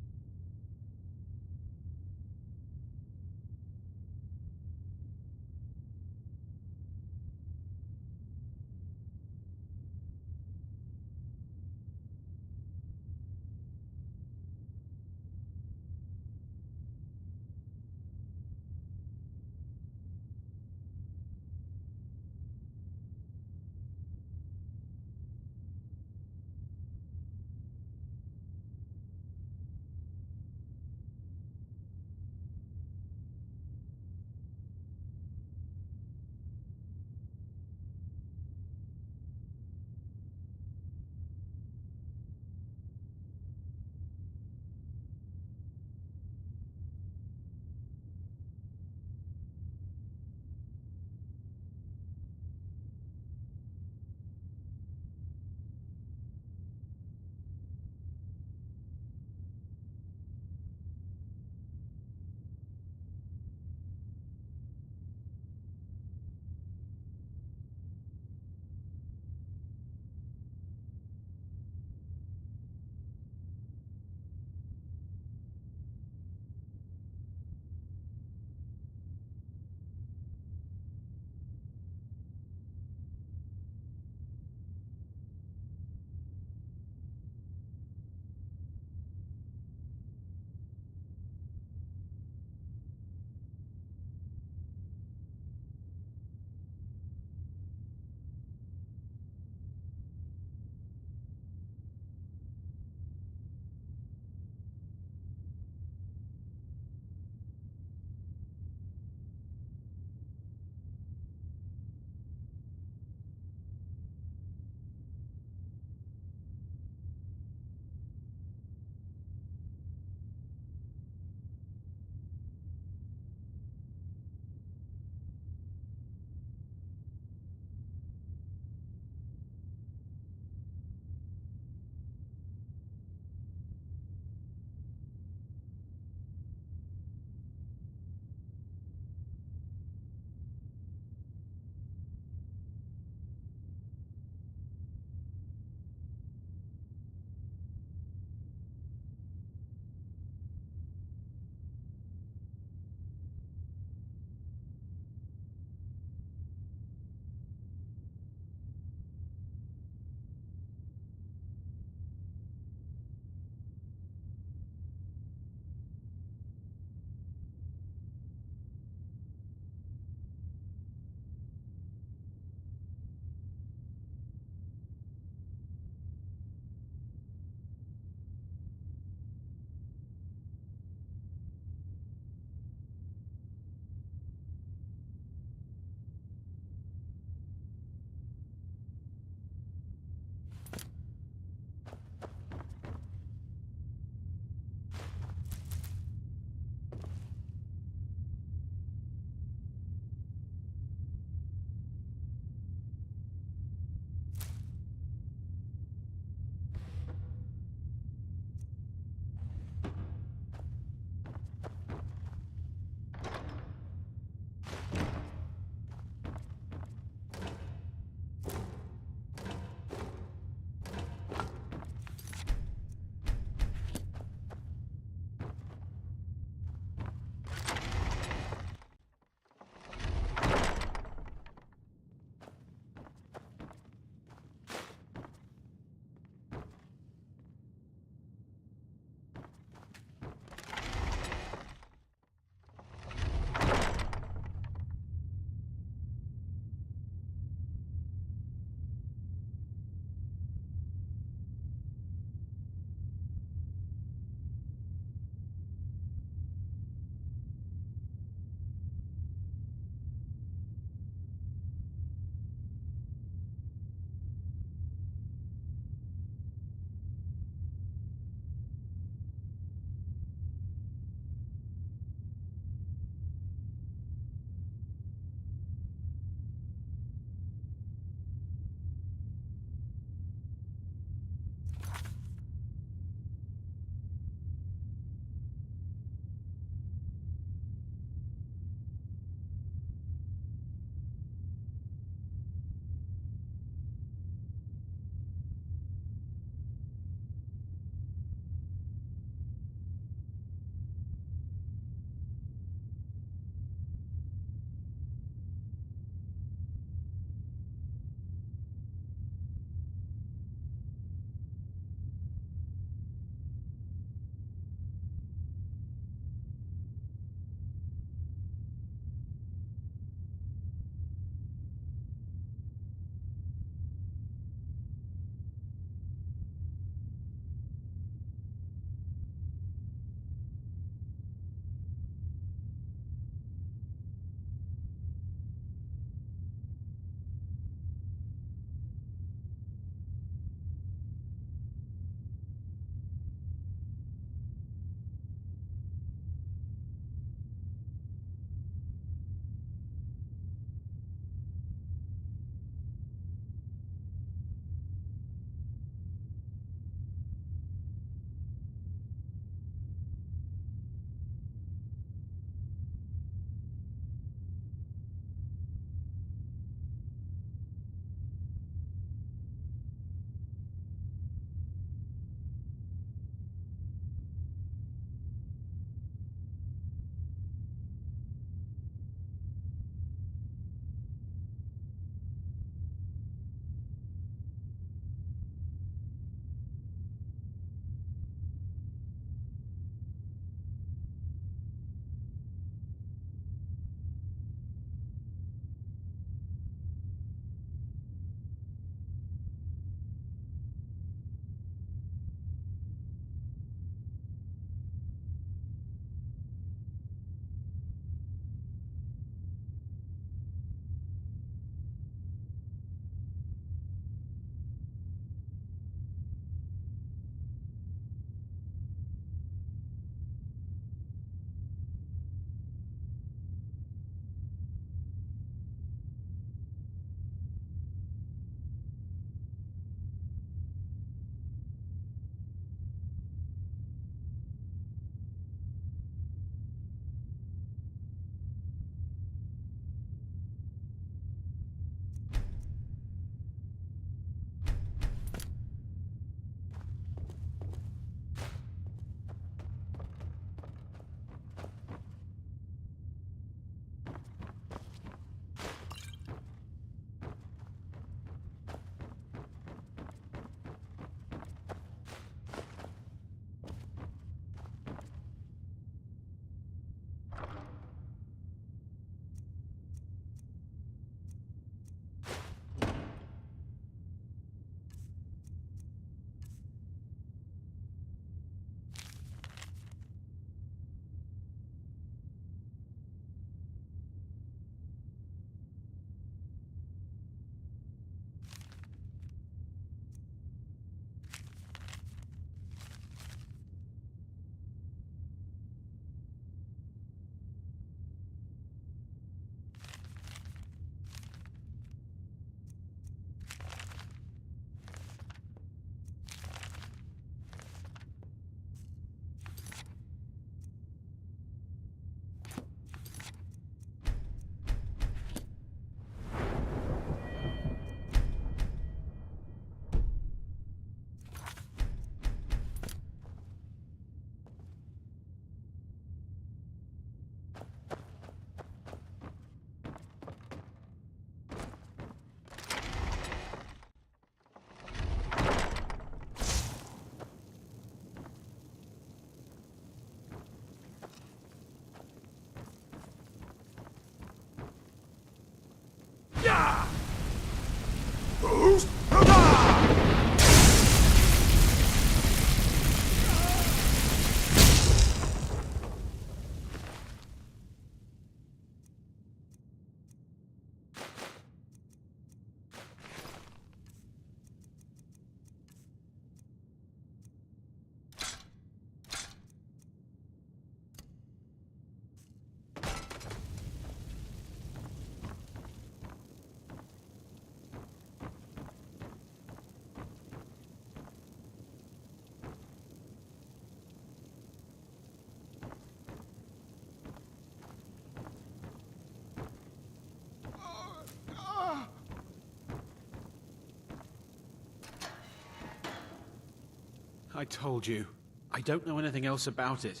I told you. I don't know anything else about it.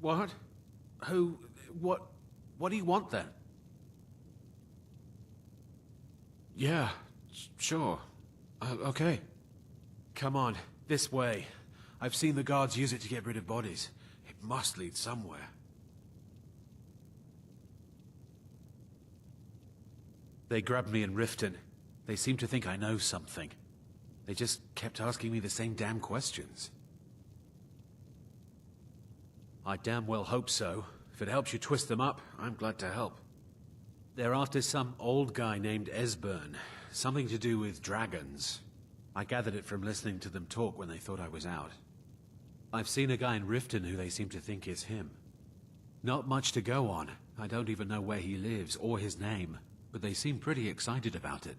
What? Who? What do you want then? Yeah, sure. Okay. Come on, this way. I've seen the guards use it to get rid of bodies. It must lead somewhere. They grabbed me in Riften. They seem to think I know something. They just kept asking me the same damn questions. I damn well hope so. If it helps you twist them up, I'm glad to help. They're after some old guy named Esbern. Something to do with dragons. I gathered it from listening to them talk when they thought I was out. I've seen a guy in Riften who they seem to think is him. Not much to go on. I don't even know where he lives or his name, but they seem pretty excited about it.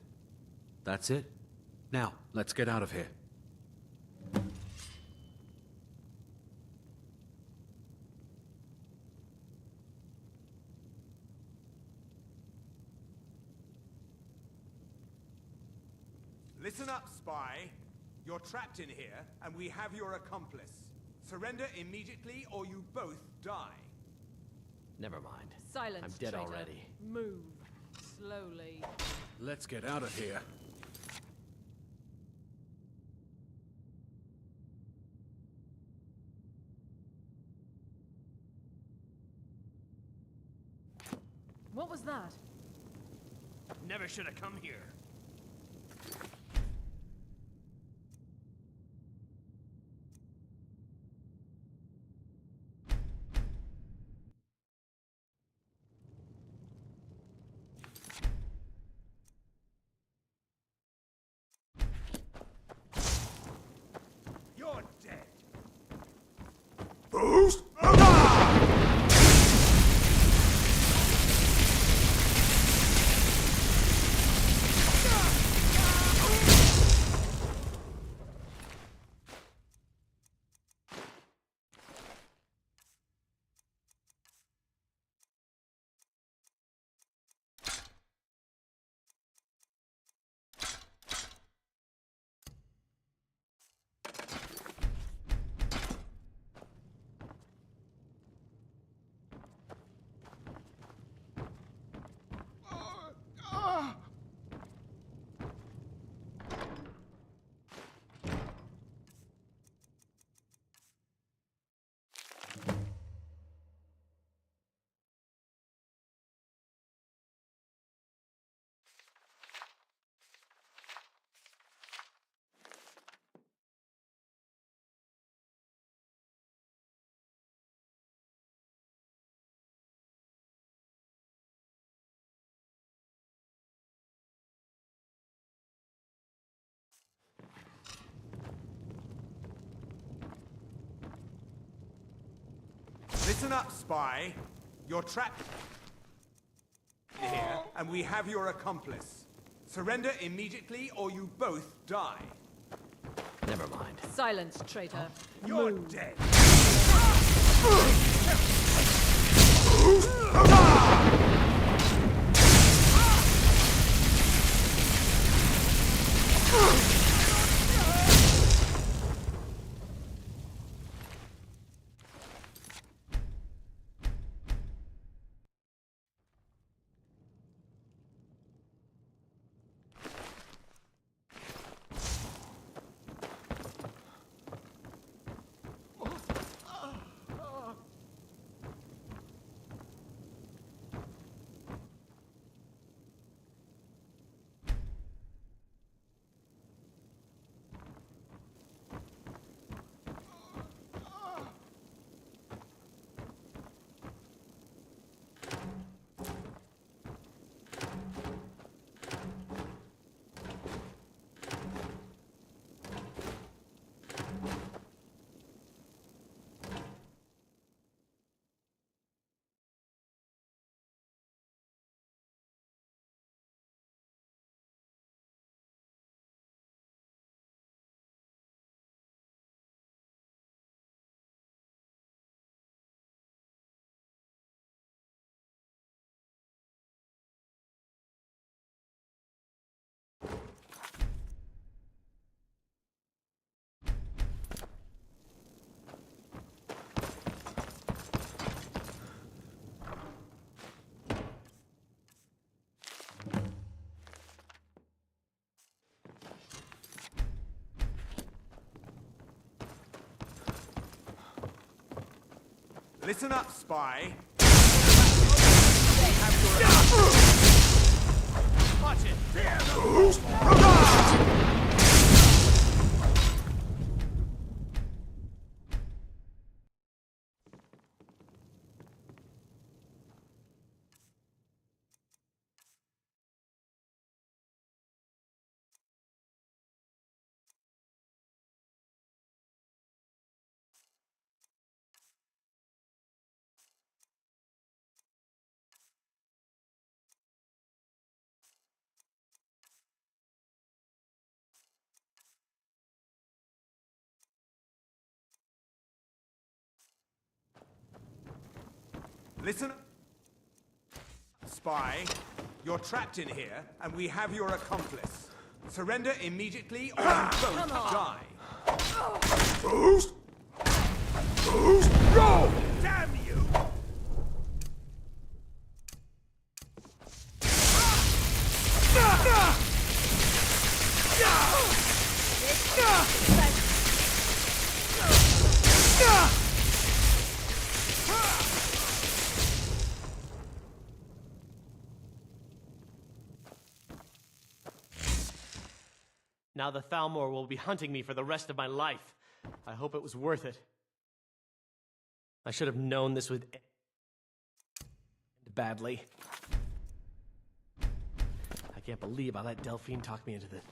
That's it. Now, let's get out of here. Listen up, spy. You're trapped in here, and we have your accomplice. Surrender immediately, or you both die. Never mind. Silence, I'm dead traitor. already. Move. Slowly. Let's get out of here. What was that? Never should have come here. You're dead. Boost! Listen up, spy. You're trapped here, and we have your accomplice. Surrender immediately, or you both die. Never mind. Silence, traitor. You're Move. dead. Listen up, spy. Watch it! Listen. Spy, you're trapped in here, and we have your accomplice. Surrender immediately or you both die. Go! Damn you! Now the Thalmor will be hunting me for the rest of my life. I hope it was worth it. I should have known this would end badly. I can't believe how that Delphine talked me into this.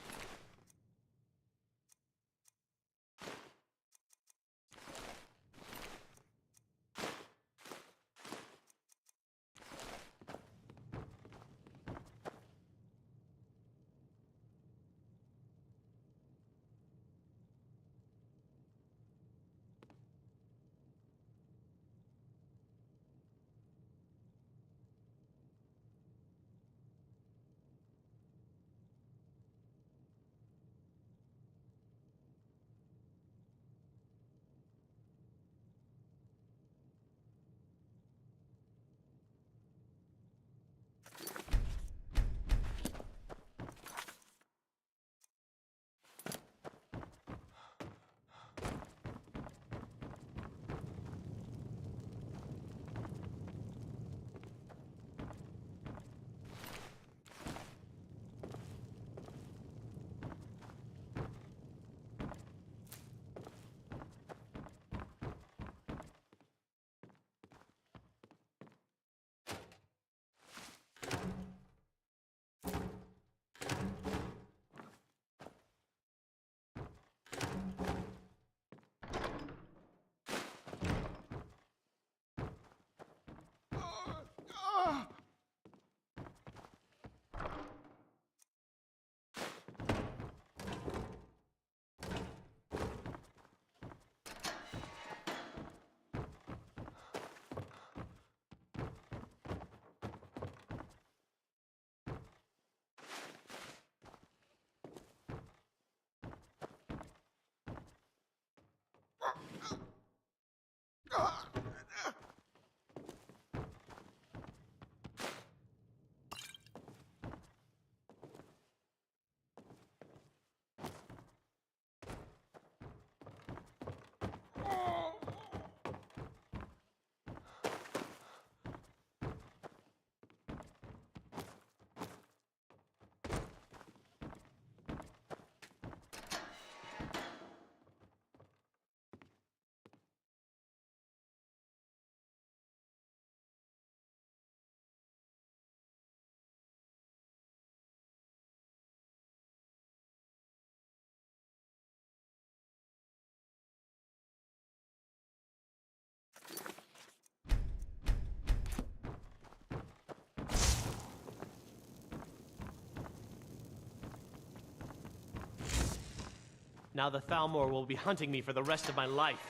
Now the Thalmor will be hunting me for the rest of my life.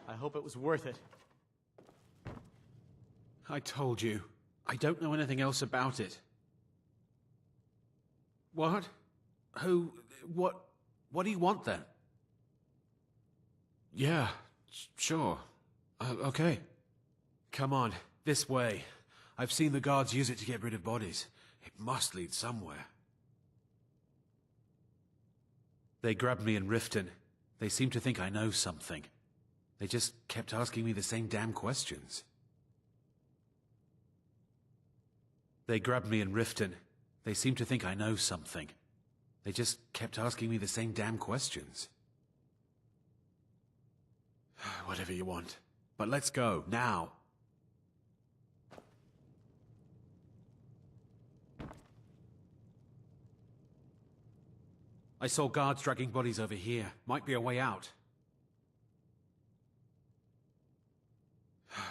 I hope it was worth it. I told you. I don't know anything else about it. What? Who? What do you want then? Yeah, sure. Okay. Come on, this way. I've seen the guards use it to get rid of bodies. It must lead somewhere. They grabbed me in Riften. They seem to think I know something. They just kept asking me the same damn questions. They grabbed me in Riften. They seemed to think I know something. They just kept asking me the same damn questions. Whatever you want. But let's go, now. I saw guards dragging bodies over here. Might be a way out.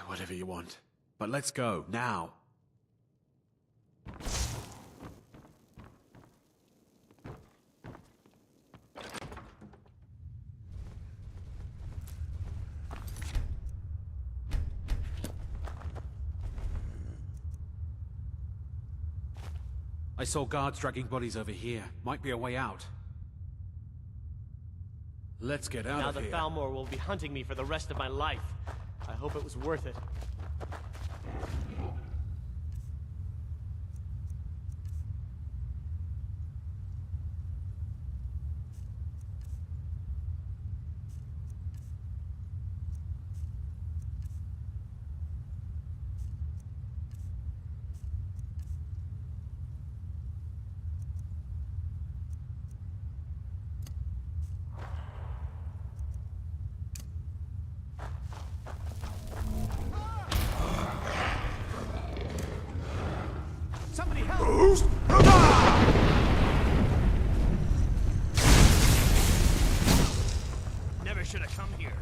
Whatever you want. But let's go, now. I saw guards dragging bodies over here. Might be a way out. Let's get out of here. Now the Falmor will be hunting me for the rest of my life. I hope it was worth it. Never should have come here.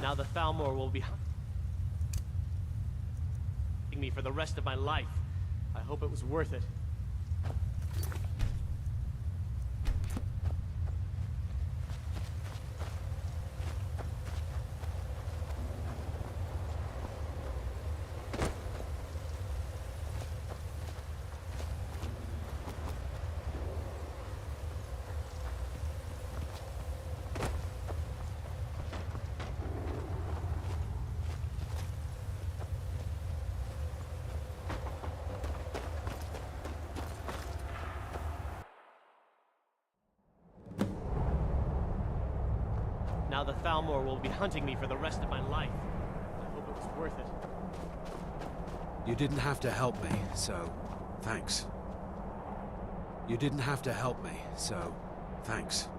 Now the Falmor will be hunting me for the rest of my life. I hope it was worth it. Now the Falmor will be hunting me for the rest of my life. I hope it was worth it. You didn't have to help me, so thanks. You didn't have to help me, so thanks.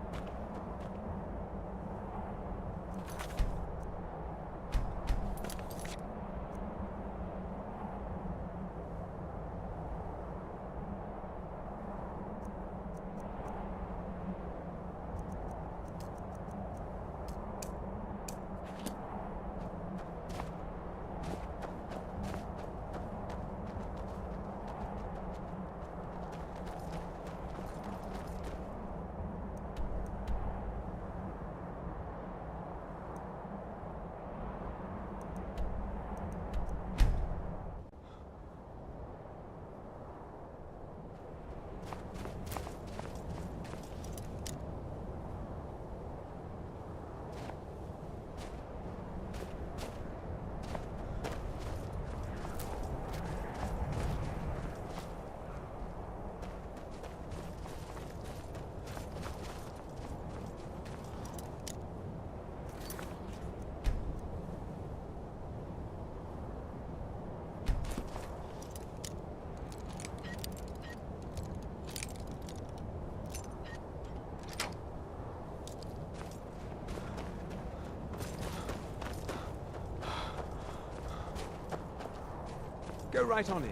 Go right on in.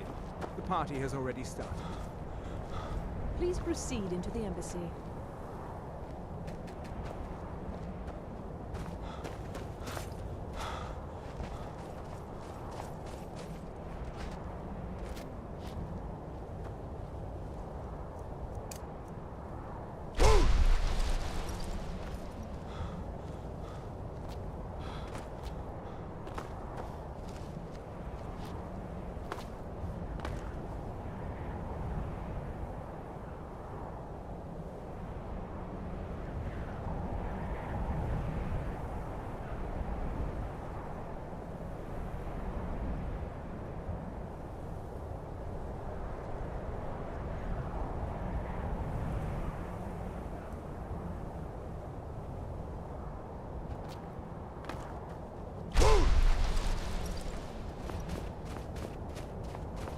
The party has already started. Please proceed into the embassy.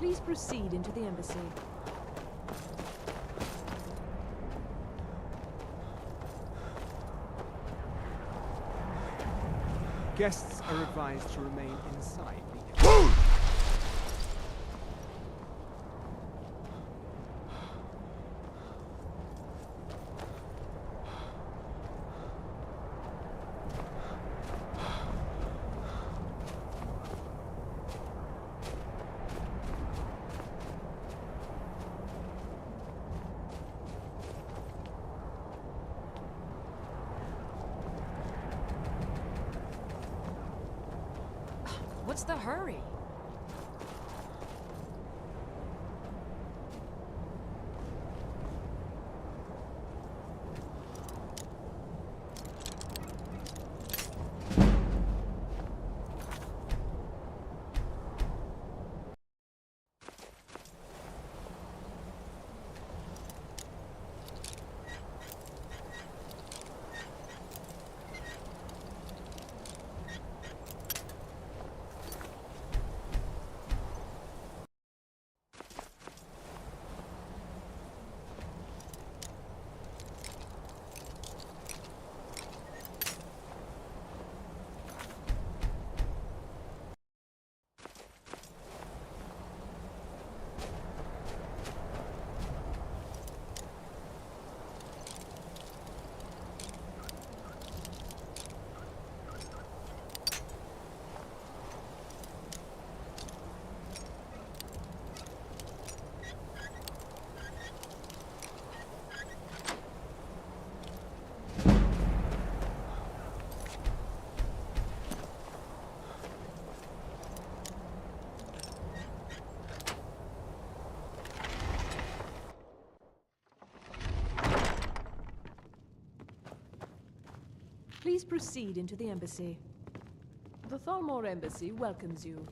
Please proceed into the embassy. Guests are advised to remain inside the What's the hurry? Please proceed into the embassy. The Thalmor Embassy welcomes you.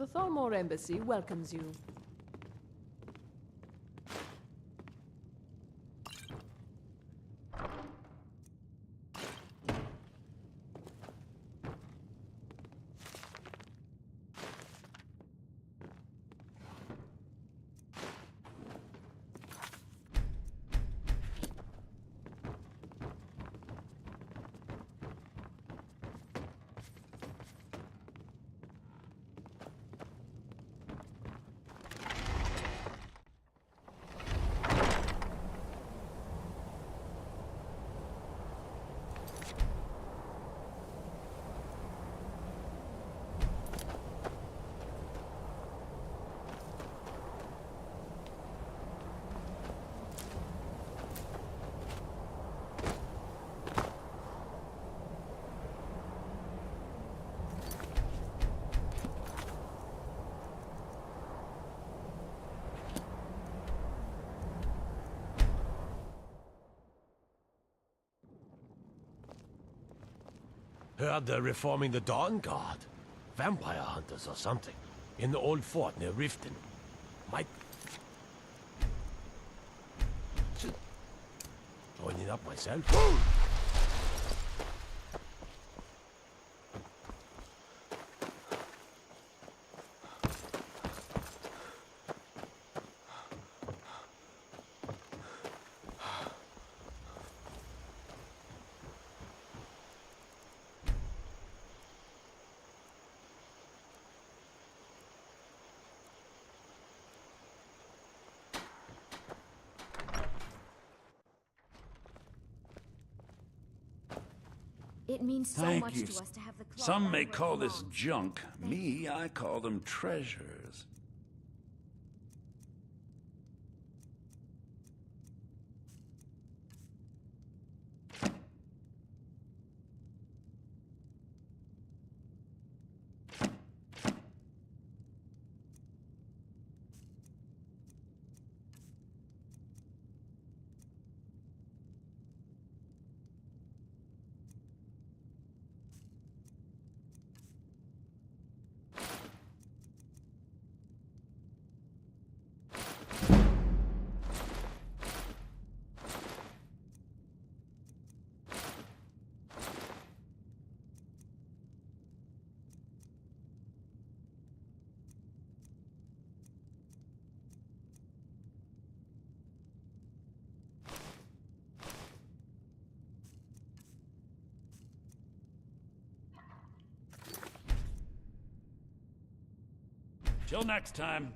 The Thalmor Embassy welcomes you. Heard they're reforming the Dawn Guard. Vampire hunters or something. In the old fort near Riften. Might... Joining up myself? It means so Thank much you. to us to have the claw Some may where it call this belongs. junk. Me, I call them treasures. Till next time.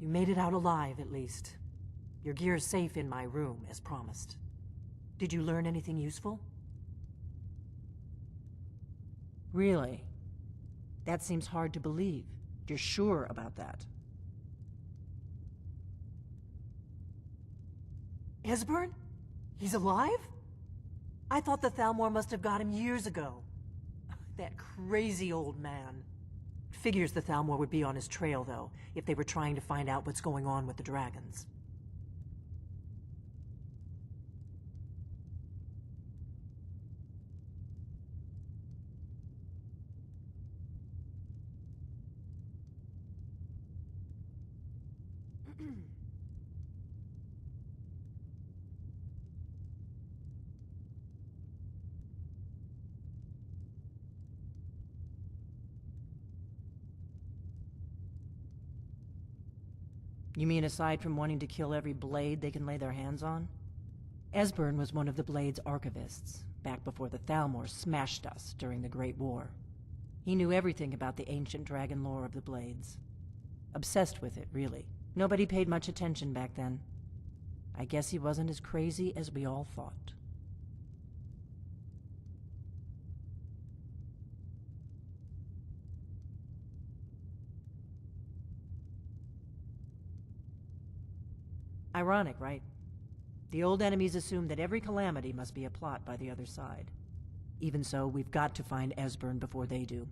You made it out alive, at least. Your gear's safe in my room, as promised. Did you learn anything useful? Really? That seems hard to believe. You're sure about that? Esbern? He's alive? I thought the Thalmor must have got him years ago. That crazy old man. Figures the Thalmor would be on his trail, though, if they were trying to find out what's going on with the dragons. You mean aside from wanting to kill every blade they can lay their hands on? Esbern was one of the Blade's archivists, back before the Thalmor smashed us during the Great War. He knew everything about the ancient dragon lore of the Blades. Obsessed with it, really. Nobody paid much attention back then. I guess he wasn't as crazy as we all thought. Ironic, right? The old enemies assume that every calamity must be a plot by the other side. Even so, we've got to find Esbern before they do.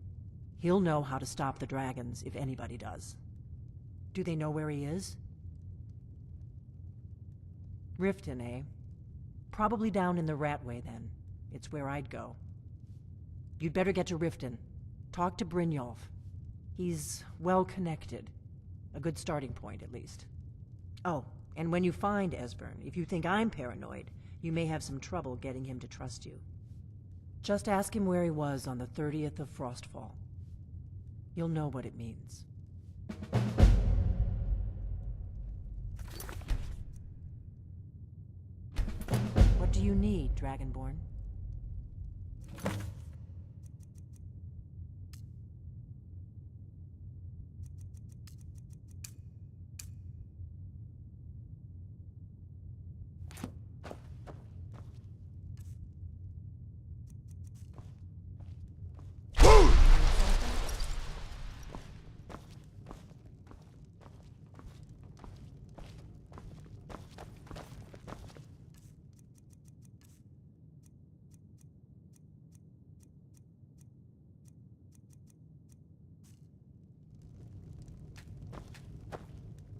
He'll know how to stop the dragons, if anybody does. Do they know where he is? Riften, eh? Probably down in the Ratway, then. It's where I'd go. You'd better get to Riften. Talk to Brynjolf. He's well-connected. A good starting point, at least. Oh, and when you find Esbern, if you think I'm paranoid, you may have some trouble getting him to trust you. Just ask him where he was on the 30th of Frostfall. You'll know what it means. What do you need, Dragonborn?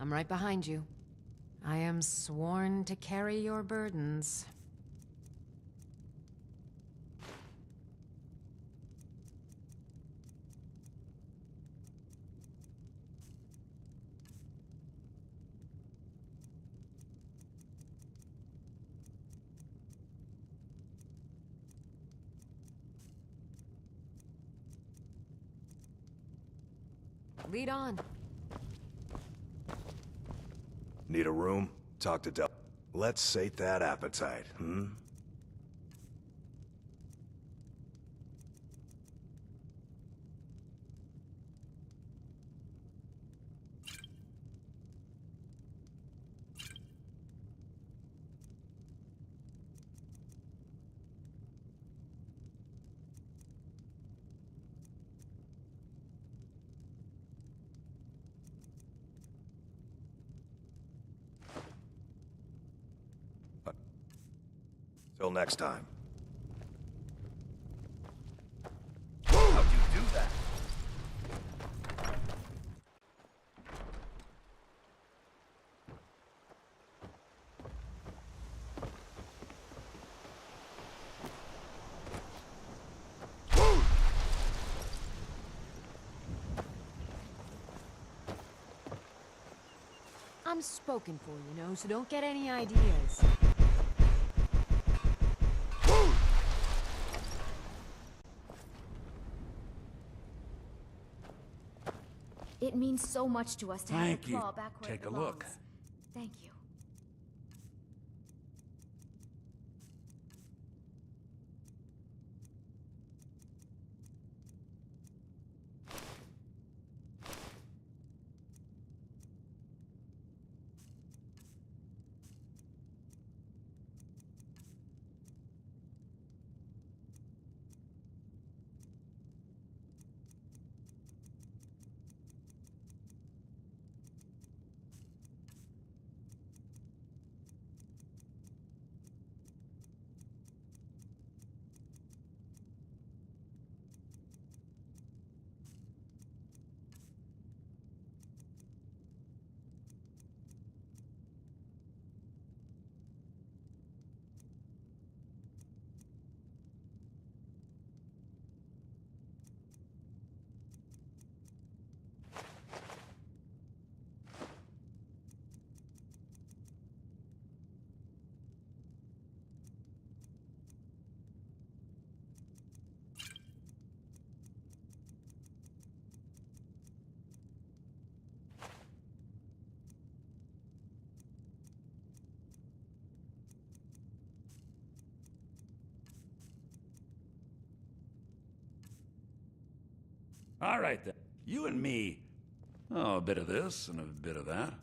I'm right behind you. I am sworn to carry your burdens. Lead on. Need a room? Talk to Del. Let's sate that appetite, hmm? Till next time. How'd you do that? I'm spoken for, you know, so don't get any ideas. It means so much to us to have Thank a you. claw back where Take it a belongs. look. Thank you. All right then. You and me. Oh, a bit of this and a bit of that.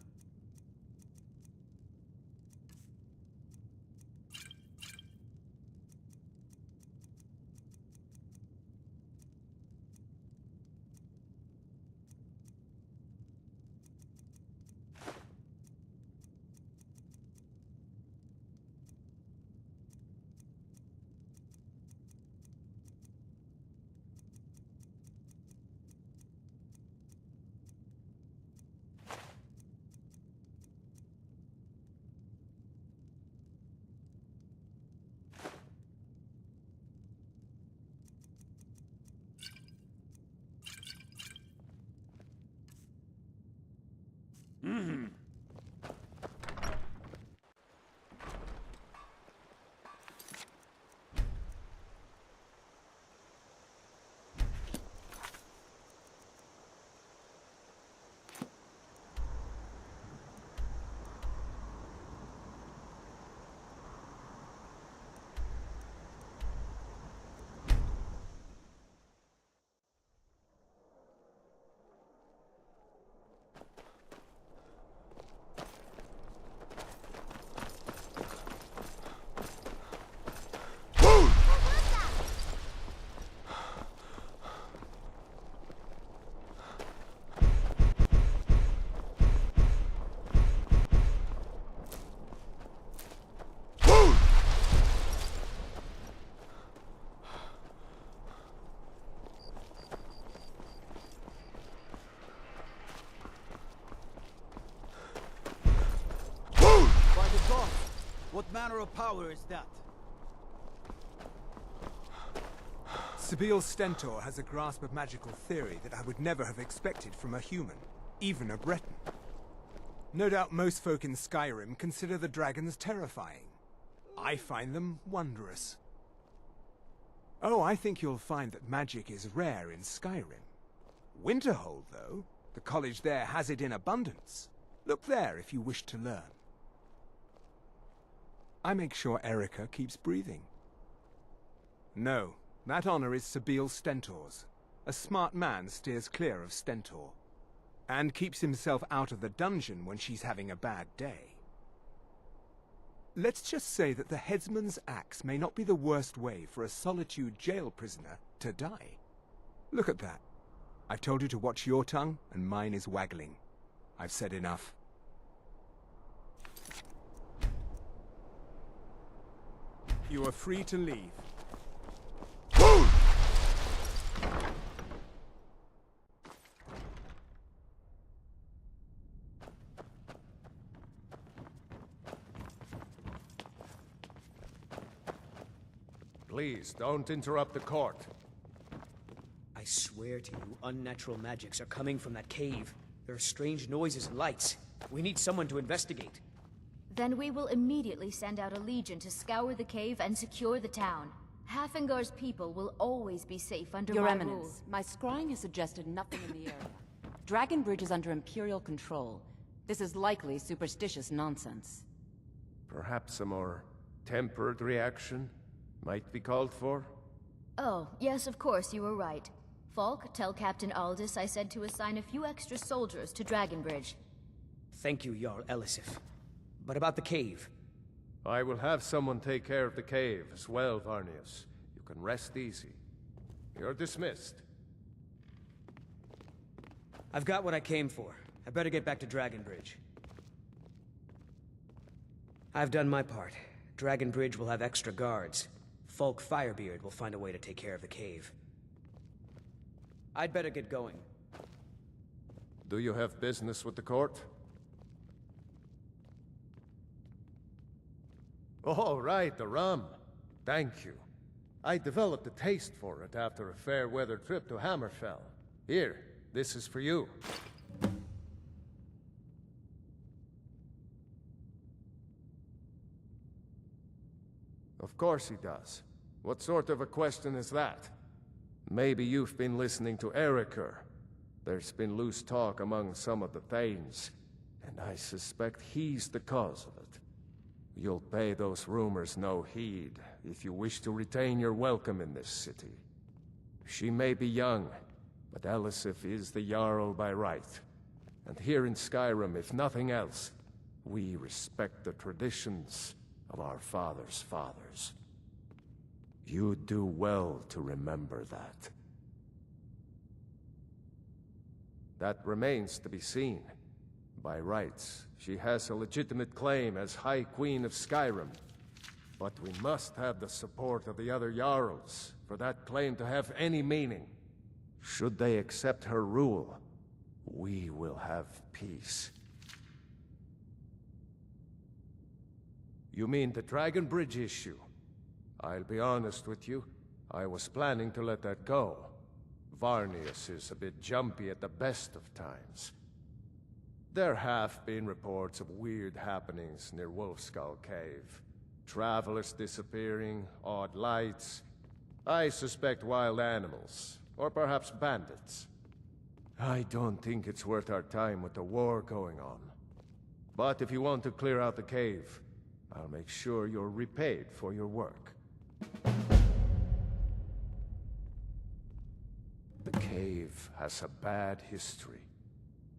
What manner of power is that? Sabil Stentor has a grasp of magical theory that I would never have expected from a human, even a Breton. No doubt most folk in Skyrim consider the dragons terrifying. I find them wondrous. Oh, I think you'll find that magic is rare in Skyrim. Winterhold, though, the college there has it in abundance. Look there if you wish to learn. I make sure Erica keeps breathing. No, that honor is Sabil Stentor's. A smart man steers clear of Stentor, and keeps himself out of the dungeon when she's having a bad day. Let's just say that the headsman's axe may not be the worst way for a Solitude jail prisoner to die. Look at that. I've told you to watch your tongue, and mine is waggling. I've said enough. You are free to leave. Please, don't interrupt the court. I swear to you, unnatural magics are coming from that cave. There are strange noises and lights. We need someone to investigate. Then we will immediately send out a legion to scour the cave and secure the town. Hafengar's people will always be safe under Your my Eminence, rule. my scrying has suggested nothing in the area. Dragon Bridge is under Imperial control. This is likely superstitious nonsense. Perhaps a more tempered reaction might be called for? Oh, yes, of course, you were right. Falk, tell Captain Aldous I said to assign a few extra soldiers to Dragon Bridge. Thank you, Jarl Elisif. But about the cave? I will have someone take care of the cave as well, Varnius. You can rest easy. You're dismissed. I've got what I came for. I better get back to Dragon Bridge. I've done my part. Dragon Bridge will have extra guards. Falk Firebeard will find a way to take care of the cave. I'd better get going. Do you have business with the court? Oh, right, the rum. Thank you. I developed a taste for it after a fair-weather trip to Hammerfell. Here, this is for you. Of course he does. What sort of a question is that? Maybe you've been listening to Erica. There's been loose talk among some of the Thanes, and I suspect he's the cause of it. You'll pay those rumors no heed if you wish to retain your welcome in this city. She may be young, But Elisif is the Jarl by right. And here in Skyrim, if nothing else, we respect the traditions of our fathers' fathers. You do well to remember that. That remains to be seen. By rights, she has a legitimate claim as High Queen of Skyrim. But we must have the support of the other Jarls for that claim to have any meaning. Should they accept her rule, we will have peace. You mean the Dragon Bridge issue? I'll be honest with you, I was planning to let that go. Varnius is a bit jumpy at the best of times. There have been reports of weird happenings near Wolfskull Cave. Travelers disappearing, odd lights. I suspect wild animals, or perhaps bandits. I don't think it's worth our time with the war going on. But if you want to clear out the cave, I'll make sure you're repaid for your work. The cave has a bad history.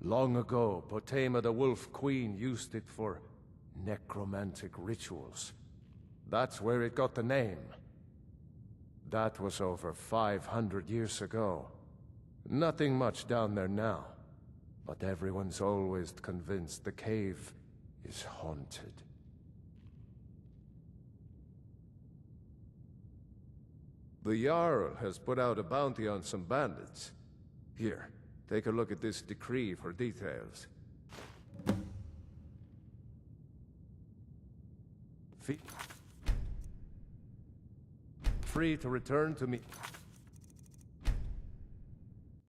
Long ago, Potema the Wolf Queen used it for necromantic rituals. That's where it got the name. That was over 500 years ago. Nothing much down there now, but everyone's always convinced the cave is haunted. The Jarl has put out a bounty on some bandits. Here, take a look at this decree for details. Free to return to me.